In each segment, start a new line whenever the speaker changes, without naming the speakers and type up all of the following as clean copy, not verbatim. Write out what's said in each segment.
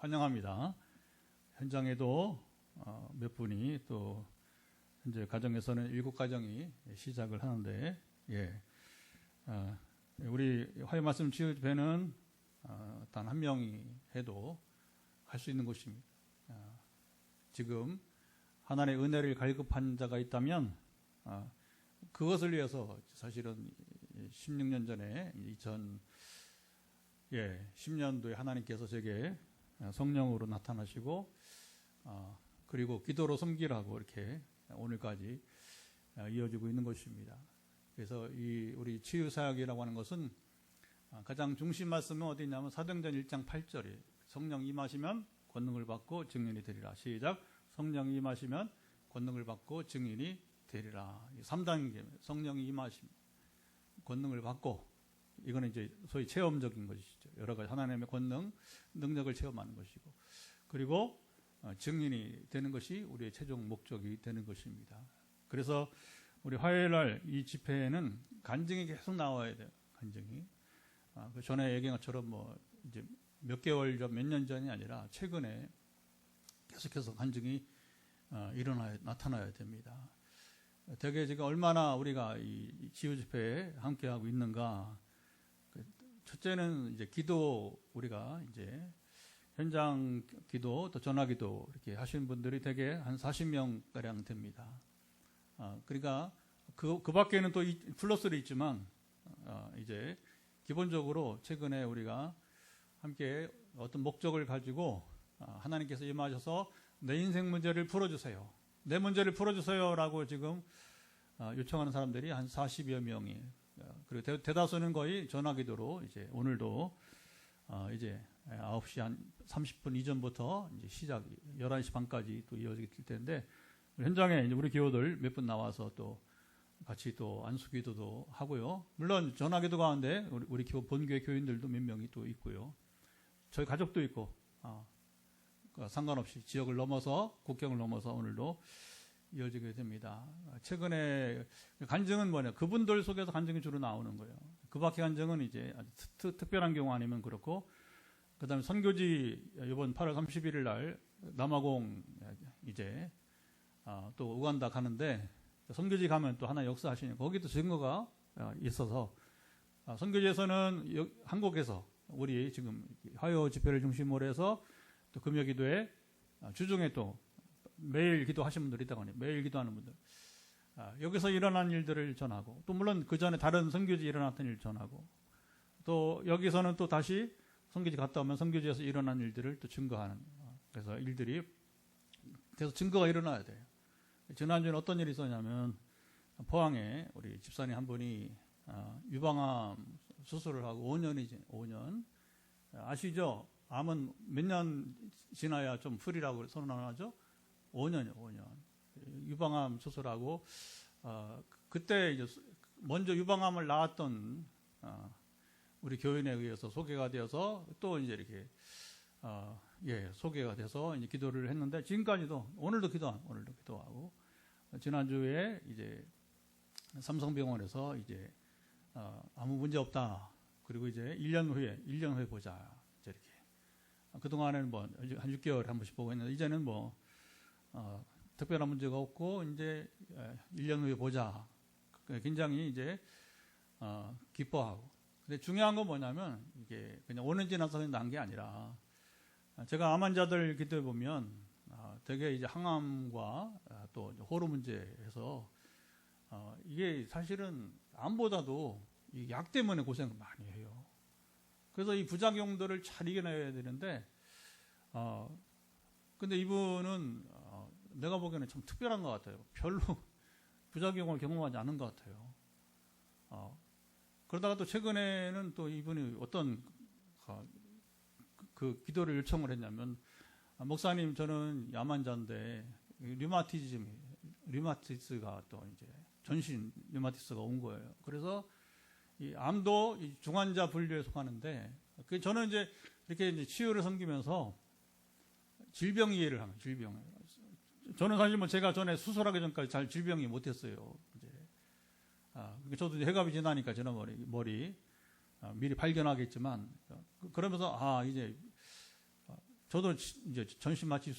환영합니다. 현장에도 몇 분이 또 현재 가정에서는 7가정이 시작을 하는데, 우리 화요 말씀 치유집회는 단 한 명이 해도 할 수 있는 곳입니다. 지금 하나님의 은혜를 갈급한 자가 있다면 그것을 위해서 사실은 16년 전에 10년도에 하나님께서 제게 성령으로 나타나시고 그리고 기도로 섬기라고 이렇게 오늘까지 이어지고 있는 것입니다. 그래서 우리 치유사역이라고 하는 것은 가장 중심 말씀은 어디 있냐면 사도행전 1장 8절이에요. 성령 임하시면 권능을 받고 증인이 되리라. 시작. 성령 임하시면 권능을 받고 증인이 되리라. 3단계 성령이 임하시면 권능을 받고, 이거는 이제 소위 체험적인 것이죠. 여러 가지 하나님의 권능, 능력을 체험하는 것이고, 그리고 증인이 되는 것이 우리의 최종 목적이 되는 것입니다. 그래서 우리 화요일 날 이 집회에는 간증이 계속 나와야 돼요. 간증이. 그 전에 얘기한 것처럼 이제 몇 개월 전, 몇 년 전이 아니라 최근에 계속해서 간증이 나타나야 됩니다. 되게 지금 얼마나 우리가 이 치유 집회에 함께하고 있는가. 첫째는 이제 기도, 우리가 이제 현장 기도 또 전화 기도 이렇게 하시는 분들이 되게 한 40명가량 됩니다. 그러니까 그 밖에는 또 플러스도 있지만, 이제 기본적으로 최근에 우리가 함께 어떤 목적을 가지고 하나님께서 임하셔서 내 인생 문제를 풀어주세요. 내 문제를 풀어주세요라고 지금 요청하는 사람들이 한 40여 명이, 그리고 대다수는 거의 전화기도로 이제 오늘도 이제 9시 한 30분 이전부터 이제 시작 11시 반까지 또 이어질 텐데, 현장에 이제 우리 교우들 몇 분 나와서 또 같이 또 안수기도도 하고요. 물론 전화기도 가운데 우리 본교회 교인들도 몇 명이 또 있고요. 저희 가족도 있고, 상관없이 지역을 넘어서, 국경을 넘어서 오늘도 이어지게 됩니다. 최근에 간증은 뭐냐, 그분들 속에서 간증이 주로 나오는 거예요. 그 밖에 간증은 이제 아주 특별한 경우 아니면 그렇고, 그 다음에 선교지 이번 8월 31일 날 남아공 이제 또 우간다 가는데, 선교지 가면 또 하나 역사하시니 거기도 증거가 있어서, 선교지에서는 한국에서 우리 지금 화요 집회를 중심으로 해서 또 금요기도에 주중에 또 매일 기도하시는 분들이 있다고 하네요. 매일 기도하는 분들. 여기서 일어난 일들을 전하고, 또 물론 그 전에 다른 선교지 일어났던 일 전하고, 또 여기서는 또 다시 선교지 갔다 오면 선교지에서 일어난 일들을 또 증거하는, 그래서 일들이 계속 증거가 일어나야 돼요. 지난주에는 어떤 일이 있었냐면, 포항에 우리 집사님 한 분이 유방암 수술을 하고 5년이지, 5년. 아시죠? 암은 몇 년 지나야 좀 풀이라고 선언하죠? 5년이요, 5년. 유방암 수술하고, 그때 이제 먼저 유방암을 낳았던, 우리 교인에 의해서 소개가 되어서 또 이제 이렇게, 소개가 돼서 이제 기도를 했는데, 지금까지도, 오늘도 기도하고, 지난주에 이제 삼성병원에서 이제, 아무 문제 없다. 그리고 이제 1년 후에 보자. 이제 이렇게. 그동안에는 한 6개월에 한 번씩 보고 했는데, 이제는 특별한 문제가 없고, 이제 1년 후에 보자. 굉장히 이제, 기뻐하고. 근데 중요한 건 뭐냐면, 이게 그냥 5년 지나서 난 게 아니라, 제가 암 환자들 기도해 보면, 되게 이제 항암과 또 호르몬 문제에서, 이게 사실은 암보다도 이 약 때문에 고생을 많이 해요. 그래서 이 부작용들을 잘 이겨내야 되는데, 근데 이분은, 내가 보기에는 참 특별한 것 같아요. 별로 부작용을 경험하지 않은 것 같아요. 그러다가 또 최근에는 또 이분이 어떤, 그 기도를 요청을 했냐면, 목사님, 저는 암 환자인데, 류마티스가 또 이제, 전신 류마티스가 온 거예요. 그래서 이 암도 이 중환자 분류에 속하는데, 저는 이제 이렇게 이제 치유를 섬기면서 질병 이해를 하면, 질병. 저는 사실 제가 전에 수술하기 전까지 잘 질병이 못했어요. 이제, 저도 이제 해갑이 지나니까 저는 머리 미리 발견하겠지만, 그러면서 이제 저도 이제 전신 마취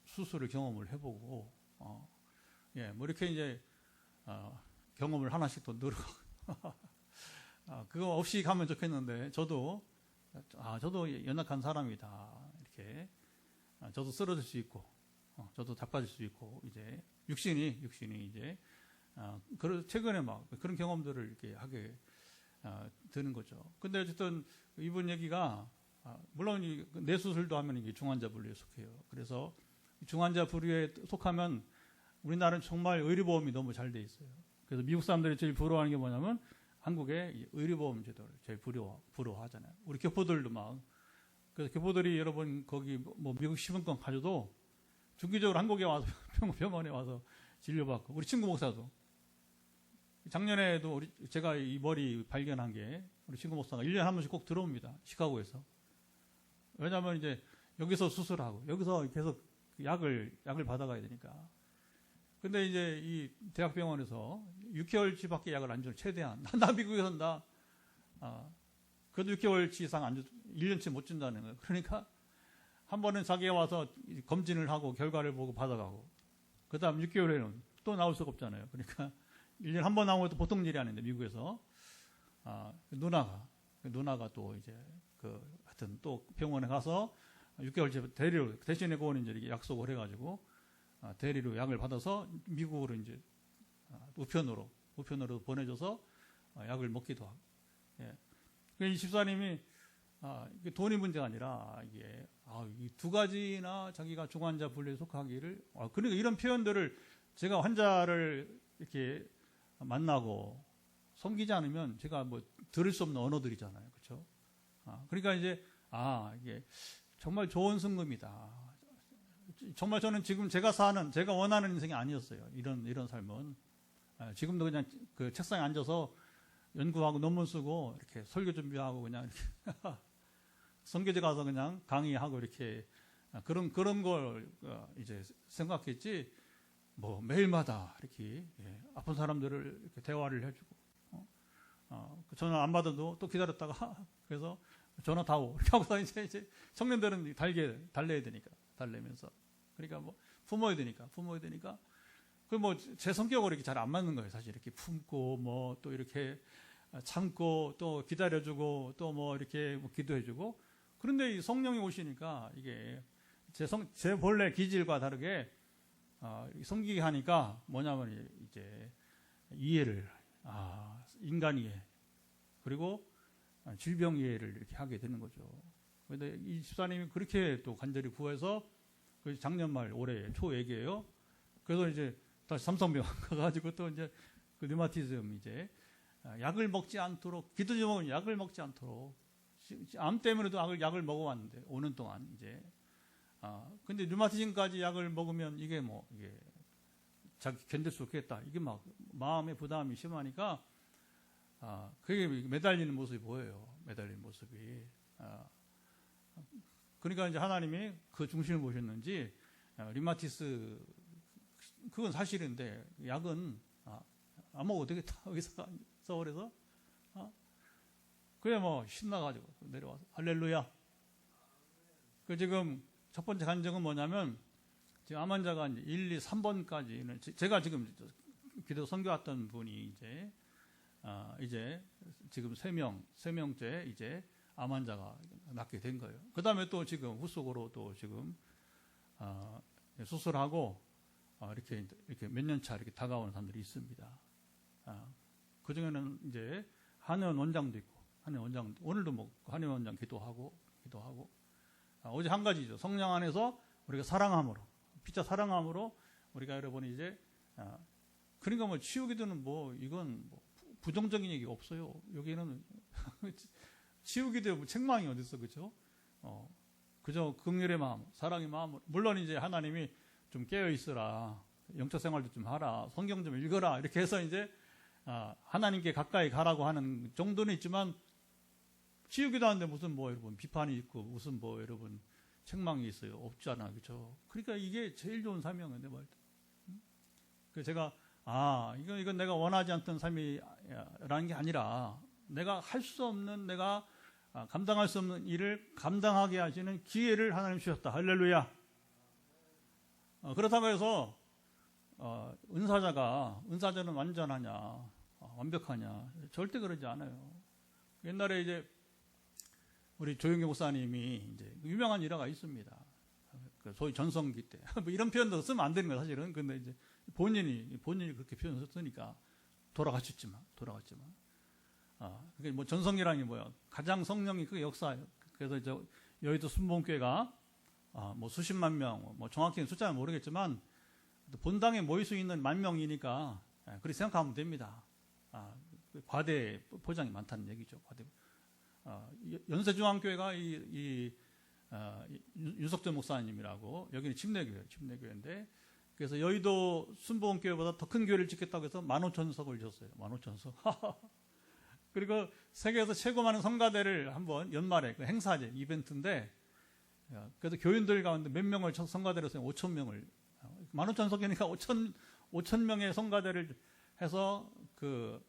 수술을 경험을 해보고, 뭐 이렇게 이제, 경험을 하나씩 더 늘어. 그거 없이 가면 좋겠는데, 저도 연약한 사람이다. 이렇게. 저도 쓰러질 수 있고, 저도 자빠질 수 있고, 이제, 육신이 이제, 최근에 막 그런 경험들을 이렇게 하게, 되는 거죠. 근데 어쨌든 이분 얘기가, 물론 뇌 수술도 하면 이게 중환자 분류에 속해요. 그래서 중환자 분류에 속하면 우리나라는 정말 의료보험이 너무 잘 돼 있어요. 그래서 미국 사람들이 제일 부러워하는 게 뭐냐면 한국의 의료보험 제도를 제일 부러워하잖아요. 우리 교포들도 막. 그래서 교포들이 여러분 거기 뭐 미국 시민권 가져도 주기적으로 한국에 와서 병원에 와서 진료받고, 우리 친구 목사도 작년에도 제가 이 머리 발견한 게 우리 친구 목사가 1년에 한 번씩 꼭 들어옵니다. 시카고에서. 왜냐하면 이제 여기서 수술하고 여기서 계속 약을 받아가야 되니까. 근데 이제 이 대학병원에서 6개월치밖에 약을 안 줘요. 최대한. 나 미국에선 그래도 6개월치 이상 안 줘, 1년치 못 준다는 거예요. 그러니까 한 번은 자기가 와서 검진을 하고 결과를 보고 받아가고, 그 다음 6개월에는 또 나올 수가 없잖아요. 그러니까 1년에 한 번 나온 것도 보통 일이 아닌데, 미국에서. 누나가 또 이제 하여튼 또 병원에 가서 6개월째 대리로, 대신에 그거는 이제 이렇게 약속을 해가지고, 대리로 약을 받아서 미국으로 이제, 우편으로 보내줘서, 약을 먹기도 하고. 예. 이 집사님이, 이게 돈이 문제가 아니라, 이게, 이 두 가지나 자기가 중환자 분류에 속하기를, 그러니까 이런 표현들을 제가 환자를 이렇게 만나고 섬기지 않으면 제가 뭐 들을 수 없는 언어들이잖아요. 그렇죠? 그러니까 이제, 이게 정말 좋은 순금이다. 정말 저는 지금 제가 원하는 인생이 아니었어요. 이런 삶은. 지금도 그냥 그 책상에 앉아서 연구하고 논문 쓰고 이렇게 설교 준비하고 그냥 이렇게 선교제 가서 그냥 강의하고 이렇게 그런 걸 이제 생각했지, 뭐 매일마다 이렇게 아픈 사람들을 이렇게 대화를 해주고, 전화 안 받아도 또 기다렸다가 그래서 전화 다오 이렇게 하고서 이제 청년들은 달래야 되니까 달래면서, 그러니까 뭐 품어야 되니까 그 뭐 제 성격으로 이렇게 잘 안 맞는 거예요. 사실 이렇게 품고 뭐 또 이렇게 참고 또 기다려주고 또 뭐 이렇게 뭐 기도해주고. 그런데 이 성령이 오시니까 이게 제 본래 기질과 다르게 섬기게 하니까 뭐냐면 이제 이해를, 인간 이해, 그리고 질병 이해를 이렇게 하게 되는 거죠. 그런데 이 집사님이 그렇게 또 간절히 구해서 작년 말 올해 초 얘기예요. 그래서 이제 다시 삼성병원 가가지고 또 이제 그 류마티즘 이제 약을 먹지 않도록, 기도 제목은 약을 먹지 않도록, 암 때문에도 약을 먹어왔는데 5년 동안 이제. 근데 류마티즘까지 약을 먹으면 이게 자기 견딜 수 없겠다. 이게 막 마음의 부담이 심하니까, 그게 매달리는 모습이 보여요. 매달리는 모습이. 그러니까 이제 하나님이 그 중심을 보셨는지, 류마티스, 그건 사실인데, 약은, 안 먹어도 되겠다. 여기서, 서울에서. 그래, 뭐, 신나가지고 내려와서. 할렐루야. 지금, 첫 번째 간증은 뭐냐면, 지금 암 환자가 1, 2, 3번까지는, 제가 지금 기도 선교했던 분이 이제 지금 3명째 이제 암 환자가 낫게 된 거예요. 그 다음에 또 지금 후속으로 또 지금, 수술하고, 이렇게 몇 년 차 이렇게 다가오는 사람들이 있습니다. 그 중에는 이제 한의원 원장도 있고, 오늘도 뭐 한의원 원장 기도하고, 어제 한 가지죠. 성령 안에서 우리가 사랑함으로, 피차 사랑함으로 우리가 여러분이 이제, 그러니까 뭐 치유기도는 뭐 이건 뭐 부정적인 얘기가 없어요. 여기는 치유기도에 뭐 책망이 어딨어, 그죠? 그저 긍휼의 마음, 사랑의 마음. 물론 이제 하나님이 좀 깨어 있으라, 영적 생활도 좀 하라, 성경 좀 읽어라 이렇게 해서 이제 하나님께 가까이 가라고 하는 정도는 있지만, 치유기도 하는데 무슨 뭐 여러분 비판이 있고 무슨 뭐 여러분 책망이 있어요? 없잖아, 그렇죠? 그러니까 이게 제일 좋은 삶이었는데 말이죠. 그래서 제가 이건 내가 원하지 않던 삶이라는 게 아니라, 내가 할 수 없는, 내가 감당할 수 없는 일을 감당하게 하시는 기회를 하나님 주셨다. 할렐루야. 그렇다고 해서 은사자는 완전하냐, 완벽하냐, 절대 그러지 않아요. 옛날에 이제 우리 조영기 목사님이 이제 유명한 일화가 있습니다. 소위 전성기 때 뭐 이런 표현도 쓰면 안 되는 거예요, 사실은. 근데 이제 본인이 그렇게 표현을 썼으니까 돌아가셨지만. 그게 뭐 전성기라는 게 뭐야? 가장 성령이 그 역사예요. 그래서 이제 여의도 순복음교회가 뭐 수십만 명, 뭐 정확히 숫자는 모르겠지만 본당에 모일 수 있는 10,000명이니까 그렇게 생각하면 됩니다. 과대 포장이 많다는 얘기죠. 연세중앙교회가 윤석전 목사님이라고, 여기는 침례교회인데, 그래서 여의도 순복음교회보다 더 큰 교회를 짓겠다고 해서 15,000석을 줬어요. 15,000석. 그리고 세계에서 최고 많은 성가대를 한번 연말에 그 행사제 이벤트인데, 그래서 교인들 가운데 몇 명을 성가대로 해서 5,000명을 15,000석이니까 5,000명의 성가대를 해서 그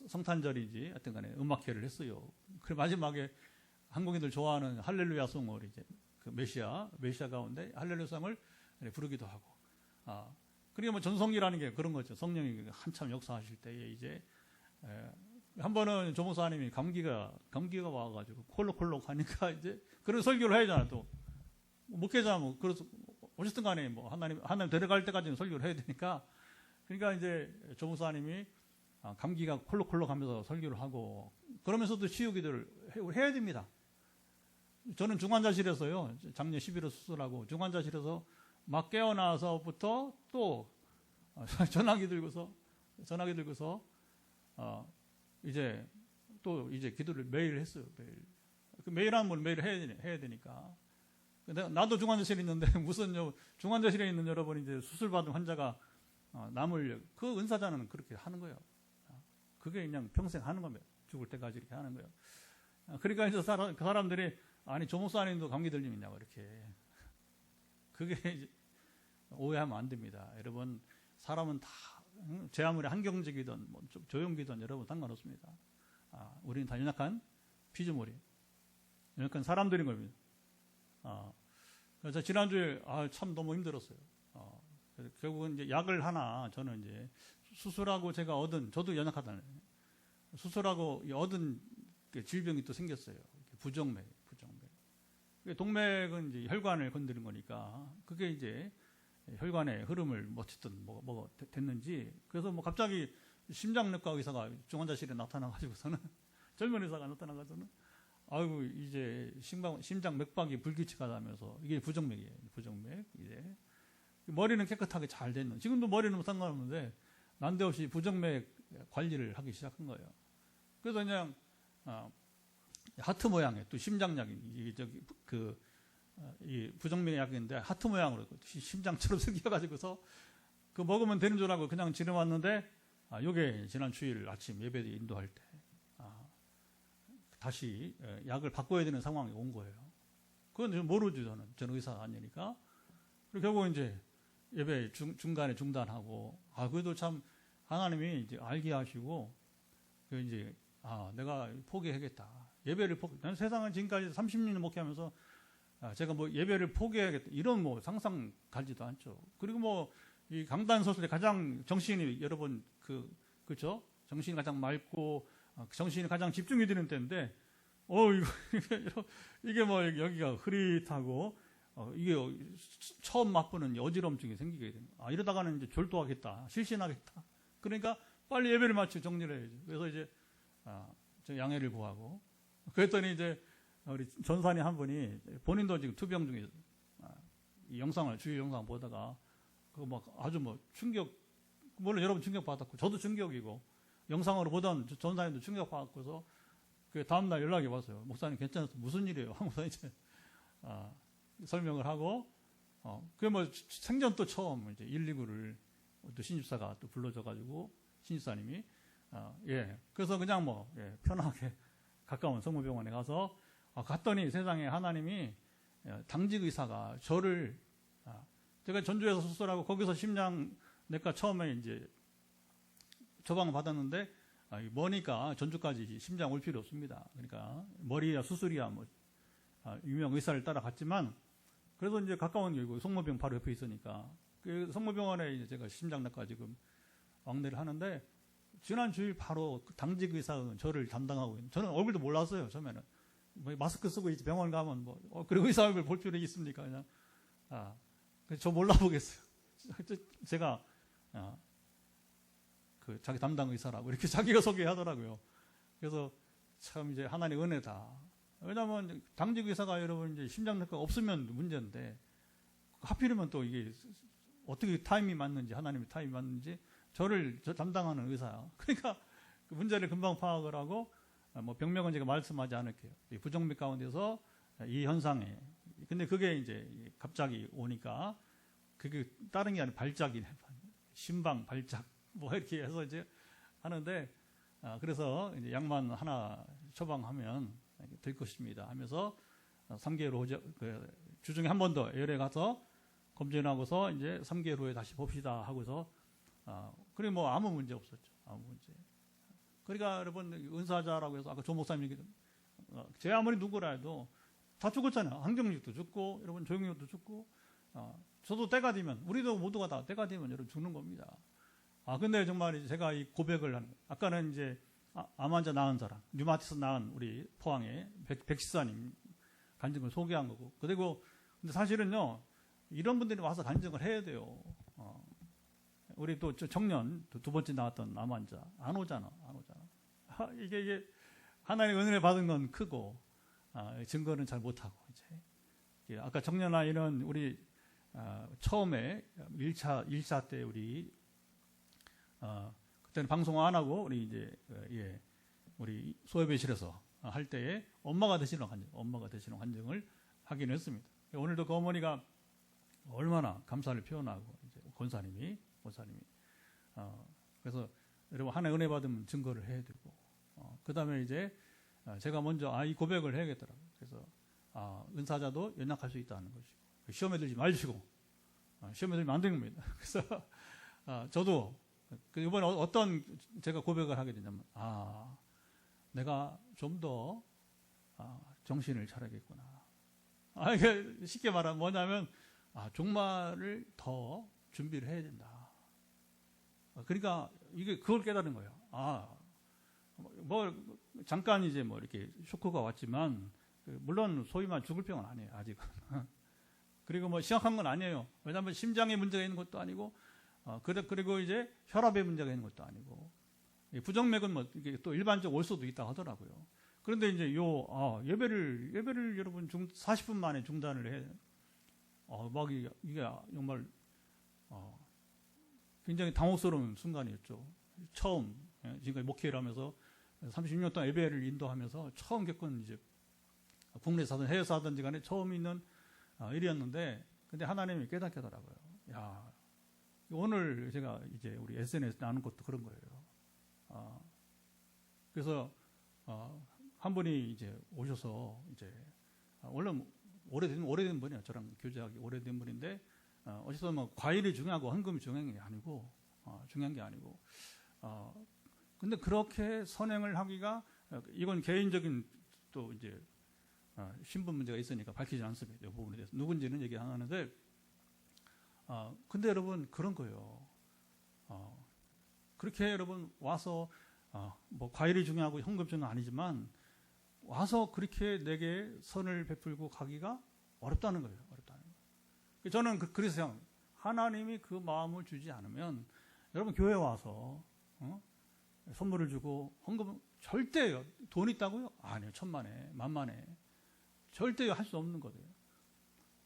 성탄절이지 하여튼 간에 음악회를 했어요. 그리고 마지막에 한국인들 좋아하는 할렐루야 송을 이제 그 메시아 가운데 할렐루야 송을 부르기도 하고. 그리고 뭐 전성기라는 게 그런 거죠. 성령이 한참 역사하실 때에 이제 한 번은 조 목사님이 감기가 와가지고 콜록콜록 하니까 이제 그런 설교를 해야 되잖아. 또 목회자 뭐 그래서 어쨌든 간에 뭐 하나님 데려갈 때까지는 설교를 해야 되니까, 그러니까 이제 조 목사님이 감기가 콜록콜록 하면서 설교를 하고, 그러면서도 치유기도를 해야 됩니다. 저는 중환자실에서요, 작년 11월 수술하고 중환자실에서 막 깨어나서부터 또 전화기 들고서 이제 또 이제 기도를 매일 했어요. 매일 하는 건 매일 해야 되니까. 나도 중환자실에 있는데 무슨 중환자실에 있는 여러분이 이제 수술 받은 환자가 남을, 그 은사자는 그렇게 하는 거예요. 그게 그냥 평생 하는 겁니다. 죽을 때까지 이렇게 하는 거예요. 그러니까 이제 그 사람들이 아니 조 목사님도 감기 들리냐고 이렇게. 그게 이제 오해하면 안 됩니다. 여러분, 사람은 다 제 아무리 한경직이든 뭐 조용기든 여러분 상관없습니다. 우리는 다 연약한 피조물이, 연약한 사람들인 겁니다. 그래서 지난주에 참 너무 힘들었어요. 그래서 결국은 이제 약을 하나, 저는 이제 수술하고 제가 저도 연약하다는, 수술하고 얻은 질병이 또 생겼어요. 부정맥. 동맥은 이제 혈관을 건드린 거니까 그게 이제 혈관의 흐름을 어쨌든 뭐가 됐는지, 그래서 뭐 갑자기 심장내과 의사가 중환자실에 나타나가지고서는 젊은 의사가 나타나가서는 아이고 이제 심장 맥박이 불규칙하다면서 이게 부정맥이에요. 부정맥. 이제 머리는 깨끗하게 잘 됐는, 지금도 머리는 상관없는데 난데없이 부정맥 관리를 하기 시작한 거예요. 그래서 그냥 하트 모양의 또 심장약이 이 부정맥 약인데 하트 모양으로 심장처럼 생겨가지고서 그 먹으면 되는 줄 알고 그냥 지내왔는데, 요게 지난 주일 아침 예배 인도할 때 다시 약을 바꿔야 되는 상황이 온 거예요. 그건 모르죠. 저는 의사가 아니니까. 그리고 결국 이제 예배 중간에 중단하고, 그래도 참 하나님이 이제 알게 하시고, 이제 내가 포기하겠다. 예배를 난 세상은 지금까지 30년을 목회하면서 제가 뭐 예배를 포기해야겠다 이런 뭐 상상 가지도 않죠. 그리고 뭐 이 강단 서술에 가장 정신이, 여러분 그렇죠? 정신이 가장 맑고 정신이 가장 집중이 되는 때인데, 이게 뭐 여기가 흐릿하고 이게 처음 맛보는 어지럼증이 생기게 되는. 이러다가는 이제 졸도하겠다, 실신하겠다. 그러니까 빨리 예배를 마치고 정리를 해야죠. 그래서 이제 저 양해를 구하고, 그랬더니 이제 우리 전사님 한 분이 본인도 지금 투병 중에 이 영상을, 주요 영상 보다가 그거 막 아주 뭐 충격, 물론 여러분 충격 받았고 저도 충격이고 영상으로 보던 전사님도 충격 받고서 그 다음날 연락이 왔어요. 목사님 괜찮았어? 무슨 일이에요? 하고서 이제 설명을 하고, 그게 뭐 생전 또 처음 이제 119를 또 신집사가 또 불러줘가지고 신집사님이 그래서 그냥 뭐 편하게 가까운 성모병원에 가서 갔더니 세상에 하나님이 당직 의사가 저를, 제가 전주에서 수술하고 거기서 심장내과 처음에 이제 처방을 받았는데 머니까 전주까지 심장 올 필요 없습니다. 그러니까 머리야 수술이야 뭐 유명 의사를 따라갔지만 그래서 이제 가까운 게 성모병 바로 옆에 있으니까 그 성모병원에 이제 제가 심장내과 지금 왕래를 하는데 지난 주일 바로 당직 의사는 저를 담당하고 있는 저는 얼굴도 몰랐어요 처음에는 뭐 마스크 쓰고 이제 병원 가면 뭐 그리고 의사 얼굴 볼 필요 있습니까 그냥 저 몰라보겠어요. 제가 그 자기 담당 의사라고 이렇게 자기가 소개하더라고요. 그래서 참 이제 하나님의 은혜다. 왜냐하면 당직 의사가 여러분 이제 심장내과가 없으면 문제인데 하필이면 또 이게 어떻게 타임이 맞는지 하나님의 타임이 맞는지 저 담당하는 의사야. 그러니까 그 문제를 금방 파악을 하고 뭐 병명은 제가 말씀하지 않을게요. 부정맥 가운데서 이 현상에 근데 그게 이제 갑자기 오니까 그게 다른 게 아니라 발작이네. 심방 발작 뭐 이렇게 해서 이제 하는데 그래서 이제 약만 하나 처방하면 될 것입니다 하면서 3개월 후 주중에 한 번 더 열에 가서 검진하고서 이제 3개월 후에 다시 봅시다 하고서 그래 뭐 아무 문제 없었죠. 아무 문제. 그러니까 여러분 은사자라고 해서 아까 조 목사님 제 아무리 누구라 해도 다 죽었잖아요. 한경직도 죽고 여러분 조영욱도 죽고 저도 때가 되면 우리도 모두가 다 때가 되면 여러분 죽는 겁니다. 근데 정말 제가 이 고백을 하는 아까는 이제 암 환자 나은 사람 류마티스 나은 우리 포항의 백시사님 간증을 소개한 거고 그리고 근데 사실은요 이런 분들이 와서 간증을 해야 돼요. 우리 또 청년 두 번째 나왔던 암 환자 안 오잖아. 이게 하나님의 은혜를 받은 건 크고 증거는 잘 못하고 이제 아까 청년 아이는 우리 처음에 1차 때 우리 그때는 방송 안 하고 우리 이제 우리 소예배실에서 할 때에 엄마가 되시는 간증을 하긴 했습니다. 오늘도 그 어머니가 얼마나 감사를 표현하고 이제 권사님이 그래서 여러분 하나의 은혜 받으면 증거를 해야 되고 그 다음에 이제 제가 먼저 이 고백을 해야겠더라고요. 그래서 은사자도 연약할 수 있다는 것이고 시험에 들지 마시고 시험에 들면 안 되는 겁니다. 그래서 저도 이번에 어떤 제가 고백을 하게 되냐면 내가 좀 더 정신을 차려야겠구나. 이게 쉽게 말하면 뭐냐면 종말을 더 준비를 해야 된다. 그러니까 이게 그걸 깨달은 거예요. 뭐 잠깐 이제 뭐 이렇게 쇼크가 왔지만 물론 소위 말 죽을 병은 아니에요 아직은. 그리고 뭐 심각한 건 아니에요. 왜냐하면 심장에 문제가 있는 것도 아니고 그리고 이제 혈압에 문제가 있는 것도 아니고 부정맥은 뭐 이게 또 일반적으로 올 수도 있다 하더라고요. 그런데 이제 예배를 여러분 40분 만에 중단을 해. 막 이게 정말 굉장히 당혹스러운 순간이었죠. 처음 지금까지 목회를 하면서 30년 동안 예배를 인도하면서 처음 겪은 이제 국내에서 하든 해외에서 하든지 간에 처음 있는 일이었는데 근데 하나님이 깨닫게 하더라고요. 오늘 제가 이제 우리 SNS 나눈 것도 그런 거예요. 그래서 한 분이 이제 오셔서 이제 원래 오래된 분이에요. 저랑 교제하기 오래된 분인데 어쨌든 뭐 과일이 중요하고 헌금이 중요한 게 아니고 근데 그렇게 선행을 하기가 이건 개인적인 또 이제 신분 문제가 있으니까 밝히지 않습니다. 이 부분에 대해서 누군지는 얘기 안 하는데 근데 여러분 그런 거예요. 그렇게 여러분 와서 뭐 과일이 중요하고 헌금 중요한 아니지만 와서 그렇게 내게 선을 베풀고 가기가 어렵다는 거예요. 저는 그래서 생각합니다. 하나님이 그 마음을 주지 않으면 여러분 교회 와서 선물을 주고 헌금 절대 돈 있다고요? 아니요. 천만에 만만에 절대 할 수 없는 거예요.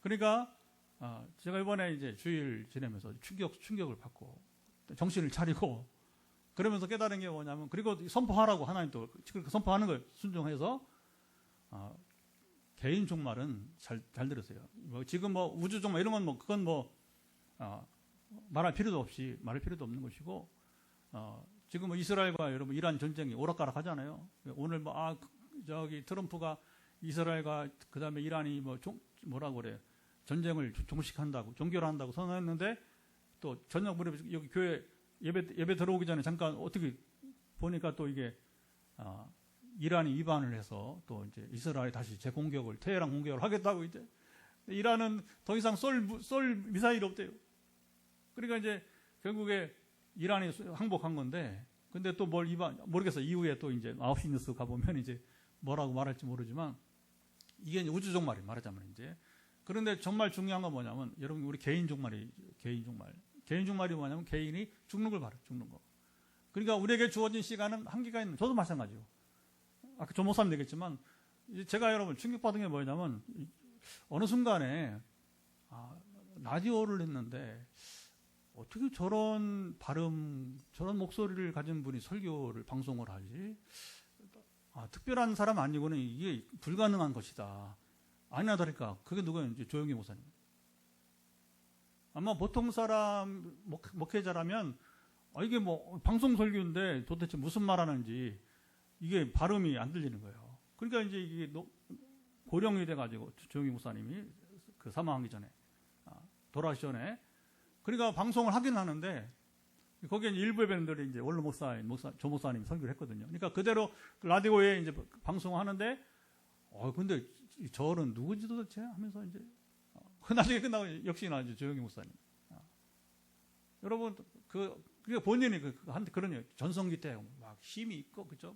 그러니까 제가 이번에 이제 주일 지내면서 충격을 받고 정신을 차리고 그러면서 깨달은 게 뭐냐면 그리고 선포하라고 하나님 또 선포하는 걸 순종해서 개인 종말은 잘 들으세요. 뭐 지금 뭐 우주 종말 이런 건 뭐 그건 뭐 말할 필요도 없는 것이고 지금 뭐 이스라엘과 여러분 이란 전쟁이 오락가락 하잖아요. 오늘 뭐 저기 트럼프가 이스라엘과 그다음에 이란이 뭐 뭐라고 그래 전쟁을 종식한다고 종결 한다고 선언했는데 또 저녁 무렵에 여기 교회 예배 들어오기 전에 잠깐 어떻게 보니까 또 이게 이란이 위반을 해서 또 이제 이스라엘이 다시 재공격을 테헤란 공격을 하겠다고 이제 이란은 더 이상 쏠 미사일이 없대요. 그러니까 이제 결국에 이란이 항복한 건데 근데 또 뭘 모르겠어요. 이후에 또 이제 9시 뉴스 가보면 이제 뭐라고 말할지 모르지만 이게 이제 우주 종말이 말하자면 이제 그런데 정말 중요한 건 뭐냐면 여러분 우리 개인 종말이 뭐냐면 개인이 죽는 걸 바라요. 죽는 거. 그러니까 우리에게 주어진 시간은 한계가 있는 저도 마찬가지요. 아까 조 목사님 얘기했지만 제가 여러분 충격받은 게 뭐냐면 어느 순간에 라디오를 했는데 어떻게 저런 발음, 저런 목소리를 가진 분이 설교를 방송을 하지? 특별한 사람 아니고는 이게 불가능한 것이다. 아니나 다를까 그게 누구예요? 이제 조영기 목사님. 아마 보통 사람 목회자라면 이게 뭐 방송 설교인데 도대체 무슨 말 하는지 이게 발음이 안 들리는 거예요. 그러니까 이제 이게 고령이 돼가지고 조영기 목사님이 그 사망하기 전에 돌아가시 전에 그러니까 방송을 하긴 하는데 거기에 일부 밴들이 이제 원로 조 목사님이 설교를 했거든요. 그러니까 그대로 라디오에 이제 방송하는데 근데 저는 누구지 도대체 하면서 이제 나중에 끝나고 역시나 이제 조영기 목사님. 여러분 그게 본인이 한테 그러네요. 전성기 때 막 힘이 있고 그죠?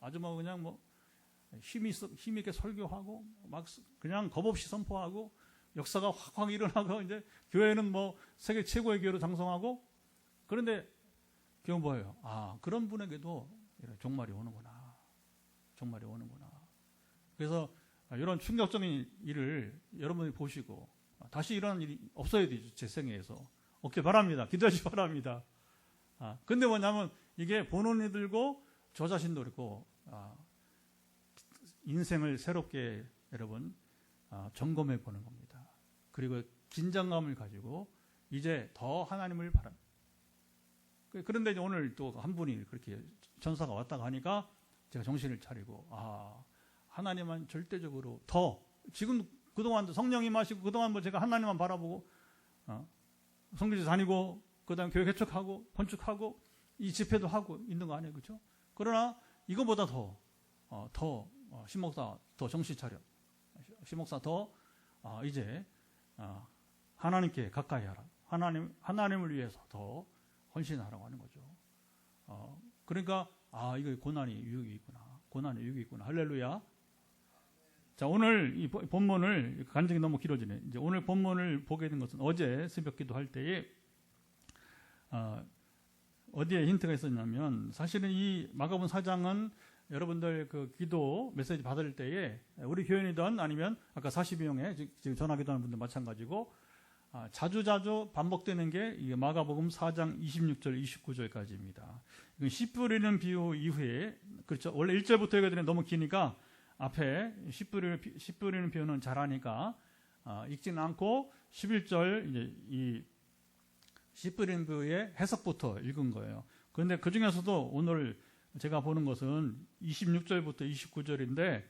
아주 뭐 그냥 뭐 힘 있게 설교하고 막 그냥 겁 없이 선포하고 역사가 확 일어나고 이제 교회는 뭐 세계 최고의 교회로 장성하고 그런데 그건 뭐예요? 그런 분에게도 종말이 오는구나. 종말이 오는구나. 그래서 이런 충격적인 일을 여러분이 보시고 다시 이런 일이 없어야 되죠. 제 생애에서. 오케이 바랍니다. 기도하시기 바랍니다. 근데 뭐냐면 이게 본원이 들고 저 자신도 그렇고 인생을 새롭게 여러분 점검해 보는 겁니다. 그리고 긴장감을 가지고 이제 더 하나님을 바랍니다. 그런데 이제 오늘 또 한 분이 그렇게 전사가 왔다가 하니까 제가 정신을 차리고 하나님만 절대적으로 더 지금 그동안도 성령이 마시고 그동안 뭐 제가 하나님만 바라보고 성교지 다니고 그다음에 교회 개척하고 건축하고 이 집회도 하고 있는 거 아니에요, 그렇죠? 그러나 이거보다 더 신목사 더 정신 차려. 신목사 더 이제 하나님께 가까이 하라. 하나님을 위해서 더 헌신하라고 하는 거죠. 그러니까 이거 고난이 유익이 있구나. 할렐루야. 자, 오늘 이 본문을 간증이 너무 길어지네. 이제 오늘 본문을 보게 된 것은 어제 새벽 기도할 때에 어디에 힌트가 있었냐면 사실은 이 마가복음 4장은 여러분들 그 기도 메시지 받을 때에 우리 교인이든 아니면 아까 42명에 지금 전화 기도하는 분들 마찬가지고 자주 반복되는 게 이 마가복음 4장 26절 29절까지입니다. 이건 씨 뿌리는 비유 이후에 그렇죠. 원래 1절부터 읽어야 되는데 너무 기니까 앞에 씨 뿌리는 비유는 잘하니까 읽지는 않고 11절 이제 이 씨 뿌리는 비유의 해석부터 읽은 거예요. 그런데 그 중에서도 오늘 제가 보는 것은 26절부터 29절인데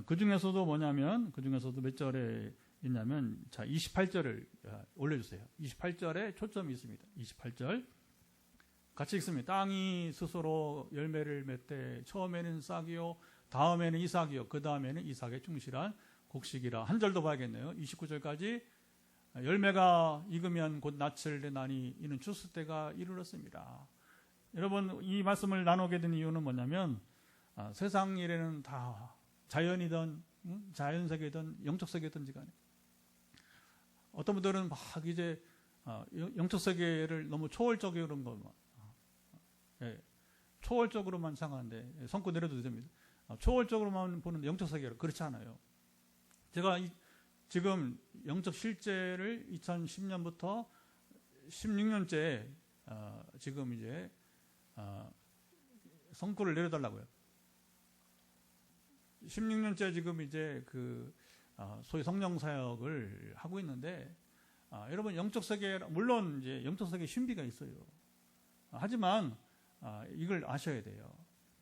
그 중에서도 그 중에서도 몇 절에 있냐면 자 28절을 올려주세요. 28절에 초점이 있습니다. 28절 같이 읽습니다. 땅이 스스로 열매를 맺되 처음에는 싹이요 다음에는 이삭이요 그 다음에는 이삭의 충실한 곡식이라. 한 절 더 봐야겠네요. 29절까지 열매가 익으면 곧 낯을 내나니 이는 추수 때가 이르렀습니다. 여러분 이 말씀을 나누게 된 이유는 뭐냐면 세상 일에는 다 자연이든 자연세계든 영적 세계든지 간에 어떤 분들은 막 이제 영적 세계를 너무 초월적으로 그런 것만 초월적으로만 생각하는데 성구 내려도 됩니다. 초월적으로만 보는 영적 세계를 그렇지 않아요. 제가 지금 영적 실제를 2010년부터 16년째 지금 이제 성구를 내려달라고요. 16년째 지금 이제 그 소위 성령 사역을 하고 있는데 여러분 영적 세계 물론 이제 영적 세계 신비가 있어요. 하지만 이걸 아셔야 돼요.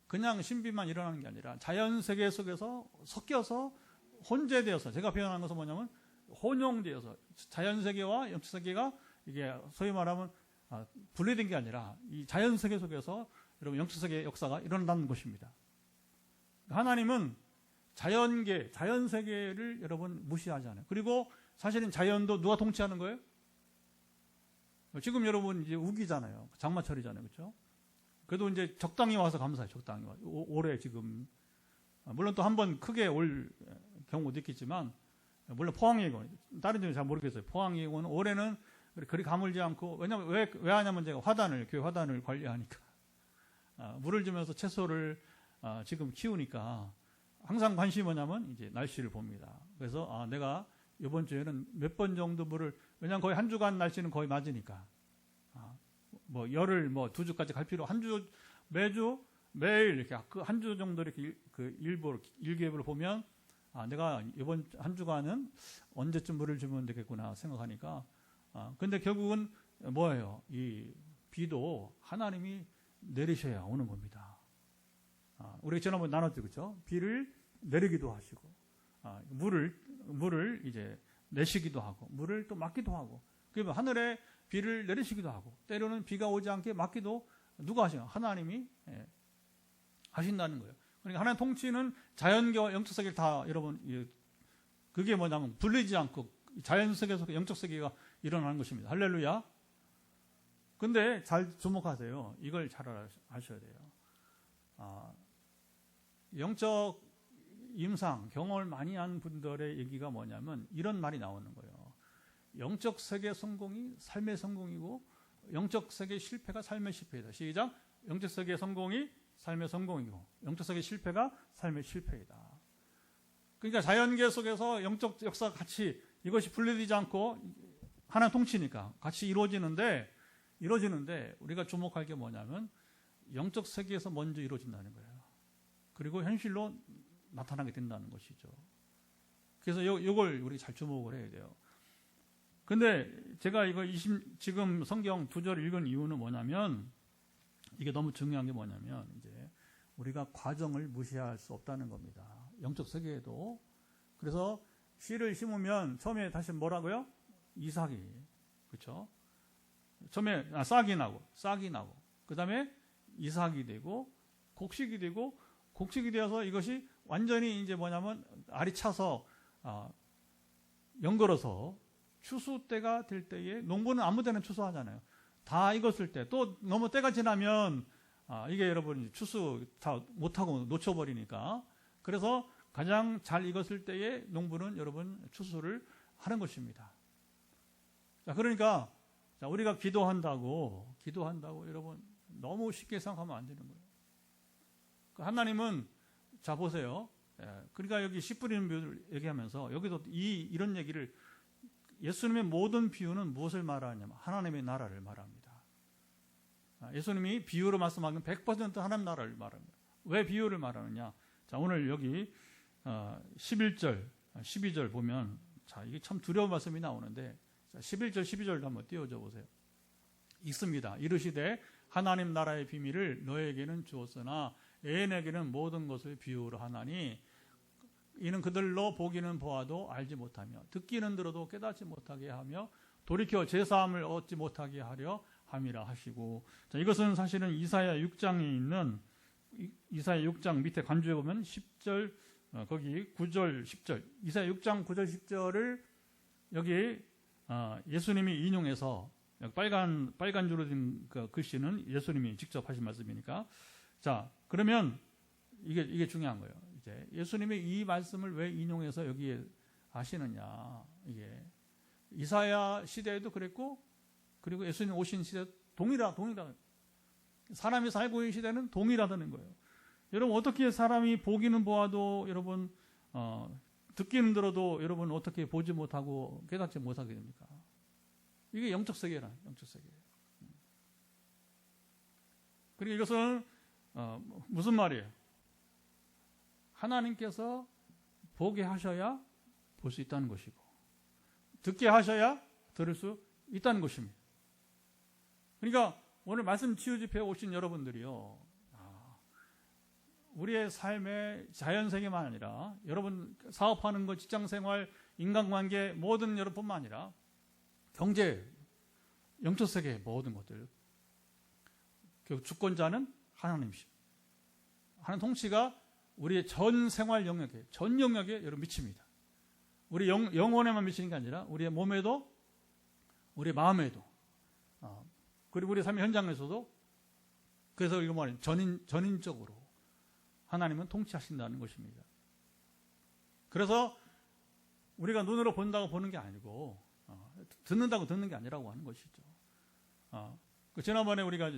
그냥 신비만 일어나는 게 아니라 자연 세계 속에서 섞여서 혼재되어서 제가 표현한 것은 뭐냐면 혼용되어서 자연 세계와 영적 세계가 이게 소위 말하면 분리된 게 아니라 이 자연 세계 속에서 여러분 영적 세계의 역사가 일어난다는 것입니다. 하나님은 자연계, 자연 세계를 여러분 무시하지 않아요. 그리고 사실은 자연도 누가 통치하는 거예요? 지금 여러분 이제 우기잖아요. 장마철이잖아요. 그렇죠? 그래도 이제 적당히 와서 감사해요. 적당히 와서. 올해 지금 물론 또 한 번 크게 올 경우도 있겠지만 물론 포항예고 다른 데는 잘 모르겠어요. 포항예고는 올해는 그리 가물지 않고 왜냐면 왜 하냐면 제가 교회 화단을 관리하니까 물을 주면서 채소를 지금 키우니까 항상 관심이 뭐냐면 이제 날씨를 봅니다. 그래서 내가 이번 주에는 몇 번 정도 물을 왜냐면 거의 한 주간 날씨는 거의 맞으니까 뭐 열흘 뭐 2주까지 갈 필요 한 주 매주 매일 이렇게 그 한 주 정도 이렇게 그 일기예보를 보면 내가 이번 한 주간은 언제쯤 물을 주면 되겠구나 생각하니까 근데 결국은 뭐예요? 이 비도 하나님이 내리셔야 오는 겁니다. 우리가 지난번에 나눴죠, 그렇죠? 비를 내리기도 하시고 물을 이제 내시기도 하고 물을 또 막기도 하고 그리고 하늘에 비를 내리시기도 하고 때로는 비가 오지 않게 막기도 누가 하시나? 하나님이 하신다는 거예요. 그러니까 하나님 통치는 자연계와 영적 세계를 다 여러분 그게 뭐냐면 분리지 않고 자연 세계에서 영적 세계가 일어나는 것입니다. 할렐루야. 근데 잘 주목하세요. 이걸 잘 아셔야 돼요. 영적 임상, 경험을 많이 한 분들의 얘기가 뭐냐면 이런 말이 나오는 거예요. 영적 세계 성공이 삶의 성공이고 영적 세계 실패가 삶의 실패이다. 시작. 영적 세계 성공이 삶의 성공이고 영적 세계 실패가 삶의 실패이다. 그러니까 자연계 속에서 영적 역사가 같이 이것이 분리되지 않고 하나 통치니까 같이 이루어지는데 우리가 주목할 게 뭐냐면 영적 세계에서 먼저 이루어진다는 거예요. 그리고 현실로 나타나게 된다는 것이죠. 그래서 이걸 우리 잘 주목을 해야 돼요. 근데 제가 이거 지금 성경 2절 읽은 이유는 뭐냐면 이게 너무 중요한 게 뭐냐면 이제 우리가 과정을 무시할 수 없다는 겁니다. 영적 세계에도. 그래서 씨를 심으면 처음에 다시 뭐라고요? 이삭이. 그렇죠? 처음에 싹이 나고 그다음에 이삭이 되고 곡식이 되어서 이것이 완전히 이제 뭐냐면 알이 차서 연걸어서 추수 때가 될 때에 농부는 아무 데나 추수하잖아요. 다 익었을 때 또 너무 때가 지나면 이게 여러분 추수 다 못하고 놓쳐버리니까 그래서 가장 잘 익었을 때에 농부는 여러분 추수를 하는 것입니다. 자, 그러니까 우리가 기도한다고 여러분 너무 쉽게 생각하면 안 되는 거예요. 하나님은 자 보세요. 그러니까 여기 씨 뿌리는 비유를 얘기하면서 여기서 이런 얘기를 예수님의 모든 비유는 무엇을 말하냐면 하나님의 나라를 말합니다. 예수님이 비유로 말씀하면 100% 하나님 나라를 말합니다. 왜 비유를 말하느냐? 자, 오늘 여기 11절, 12절 보면 자, 이게 참 두려운 말씀이 나오는데 11절, 12절도 한번 띄워줘 보세요. 읽습니다. 이르시되 하나님 나라의 비밀을 너에게는 주었으나 애인에게는 모든 것을 비유로 하나니 이는 그들로 보기는 보아도 알지 못하며 듣기는 들어도 깨닫지 못하게 하며 돌이켜 제사함을 얻지 못하게 하려 함이라 하시고 자, 이것은 사실은 이사야 6장에 있는 이사야 6장 밑에 간주에 보면 10절 거기 9절 10절 이사야 6장 9절 10절을 여기 예수님이 인용해서 빨간 줄로 된 그 글씨는 예수님이 직접 하신 말씀이니까 자 그러면 이게 중요한 거예요. 이제 예수님이 이 말씀을 왜 인용해서 여기에 하시느냐 이게 이사야 시대에도 그랬고 그리고 예수님 오신 시대 동일하 사람이 살고 있는 시대는 동일하다는 거예요. 여러분 어떻게 사람이 보기는 보아도 여러분 듣기는 들어도 여러분 어떻게 보지 못하고 깨닫지 못하게 됩니까? 이게 영적 세계라 영적 세계. 그리고 이것은 무슨 말이에요? 하나님께서 보게 하셔야 볼 수 있다는 것이고 듣게 하셔야 들을 수 있다는 것입니다. 그러니까 오늘 말씀 치유 집회에 오신 여러분들이요. 우리의 삶의 자연세계만 아니라 여러분 사업하는 것, 직장생활, 인간관계 모든 여러분뿐만 아니라 경제, 영적세계 모든 것들 결국 주권자는 하나님이십니다. 하나님 통치가 우리의 전 생활 영역에, 전 영역에 여러분 미칩니다. 우리 영혼에만 미치는 게 아니라 우리의 몸에도, 우리 마음에도, 그리고 우리 삶의 현장에서도. 그래서 이거 말이에요. 전인적으로 하나님은 통치하신다는 것입니다. 그래서 우리가 눈으로 본다고 보는 게 아니고, 듣는다고 듣는 게 아니라고 하는 것이죠. 지난번에 우리가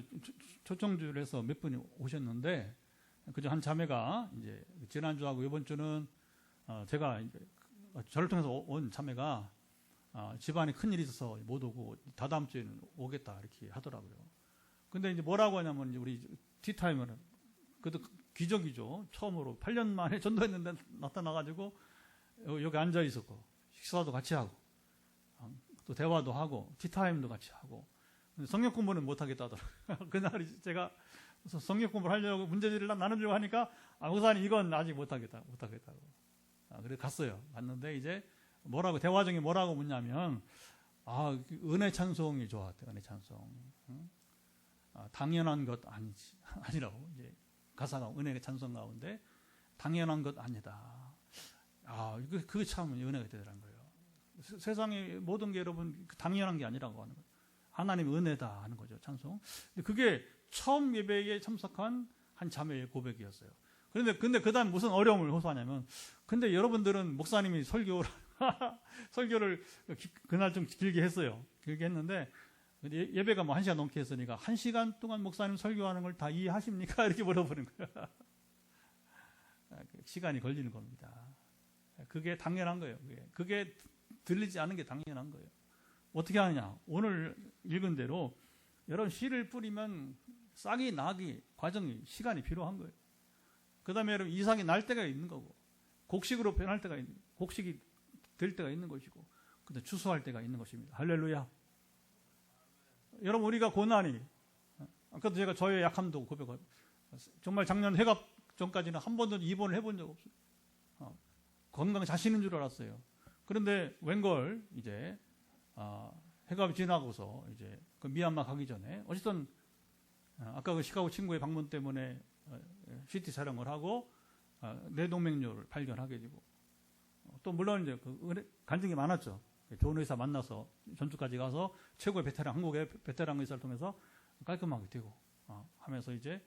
초청주를 해서 몇 분이 오셨는데, 그중 한 자매가 이제 지난주하고 이번 주는 제가 이제 저를 통해서 온 자매가 집안에 큰일이 있어서 못 오고 다다음 주에는 오겠다 이렇게 하더라고요. 근데 이제 뭐라고 하냐면 이제 우리 티타임을, 그래도 기적이죠. 처음으로 8년 만에 전도했는데 나타나가지고 여기 앉아 있었고 식사도 같이 하고 또 대화도 하고 티타임도 같이 하고. 근데 성경 공부는 못 하겠다 하더라고요. 그날 제가 성경 공부를 하려고 문제지를 나누려고 하니까 목사님 이건 아직 못 하겠다고. 그래서 갔어요. 갔는데 이제 뭐라고 대화 중에 뭐라고 묻냐면 은혜 찬송이 좋았대요. 은혜 찬송. 당연한 것 아니라고. 이제 가사가 은혜 찬송 가운데 당연한 것 아니다. 그게 참 은혜가 되더라는 거예요. 세상의 모든 게 여러분 당연한 게 아니라고 하는 거예요. 하나님의 은혜다 하는 거죠. 찬송. 그게 처음 예배에 참석한 한 자매의 고백이었어요. 근데 그 다음 무슨 어려움을 호소하냐면, 근데 여러분들은 목사님이 설교를 그날 좀 길게 했어요. 길게 했는데, 예배가 뭐 1시간 넘게 했으니까, 1시간 동안 목사님 설교하는 걸 다 이해하십니까? 이렇게 물어보는 거예요. 시간이 걸리는 겁니다. 그게 당연한 거예요. 그게 들리지 않은 게 당연한 거예요. 어떻게 하느냐? 오늘 읽은 대로, 여러분 씨를 뿌리면 싹이 나기 과정이 시간이 필요한 거예요. 그 다음에 여러분 이삭이 날 때가 있는 거고, 곡식으로 변할 때가 있는, 곡식이 될 때가 있는 것이고, 근데 추수할 때가 있는 것입니다. 할렐루야. 여러분 우리가 고난이, 아까도 제가 저의 약함도 고백하고, 정말 작년 회갑 전까지는 한 번도 입원을 해본 적 없어요. 건강 자신인 줄 알았어요. 그런데 웬걸 이제 회갑이 지나고서 이제 그 미얀마 가기 전에 어쨌든 아까 그 시카고 친구의 방문 때문에 CT 촬영을 하고 뇌동맥류를 발견하게 되고, 또 물론 이제 그 간증이 많았죠. 좋은 의사 만나서 전주까지 가서 최고의 베테랑, 한국의 베테랑 의사를 통해서 깔끔하게 되고 하면서 이제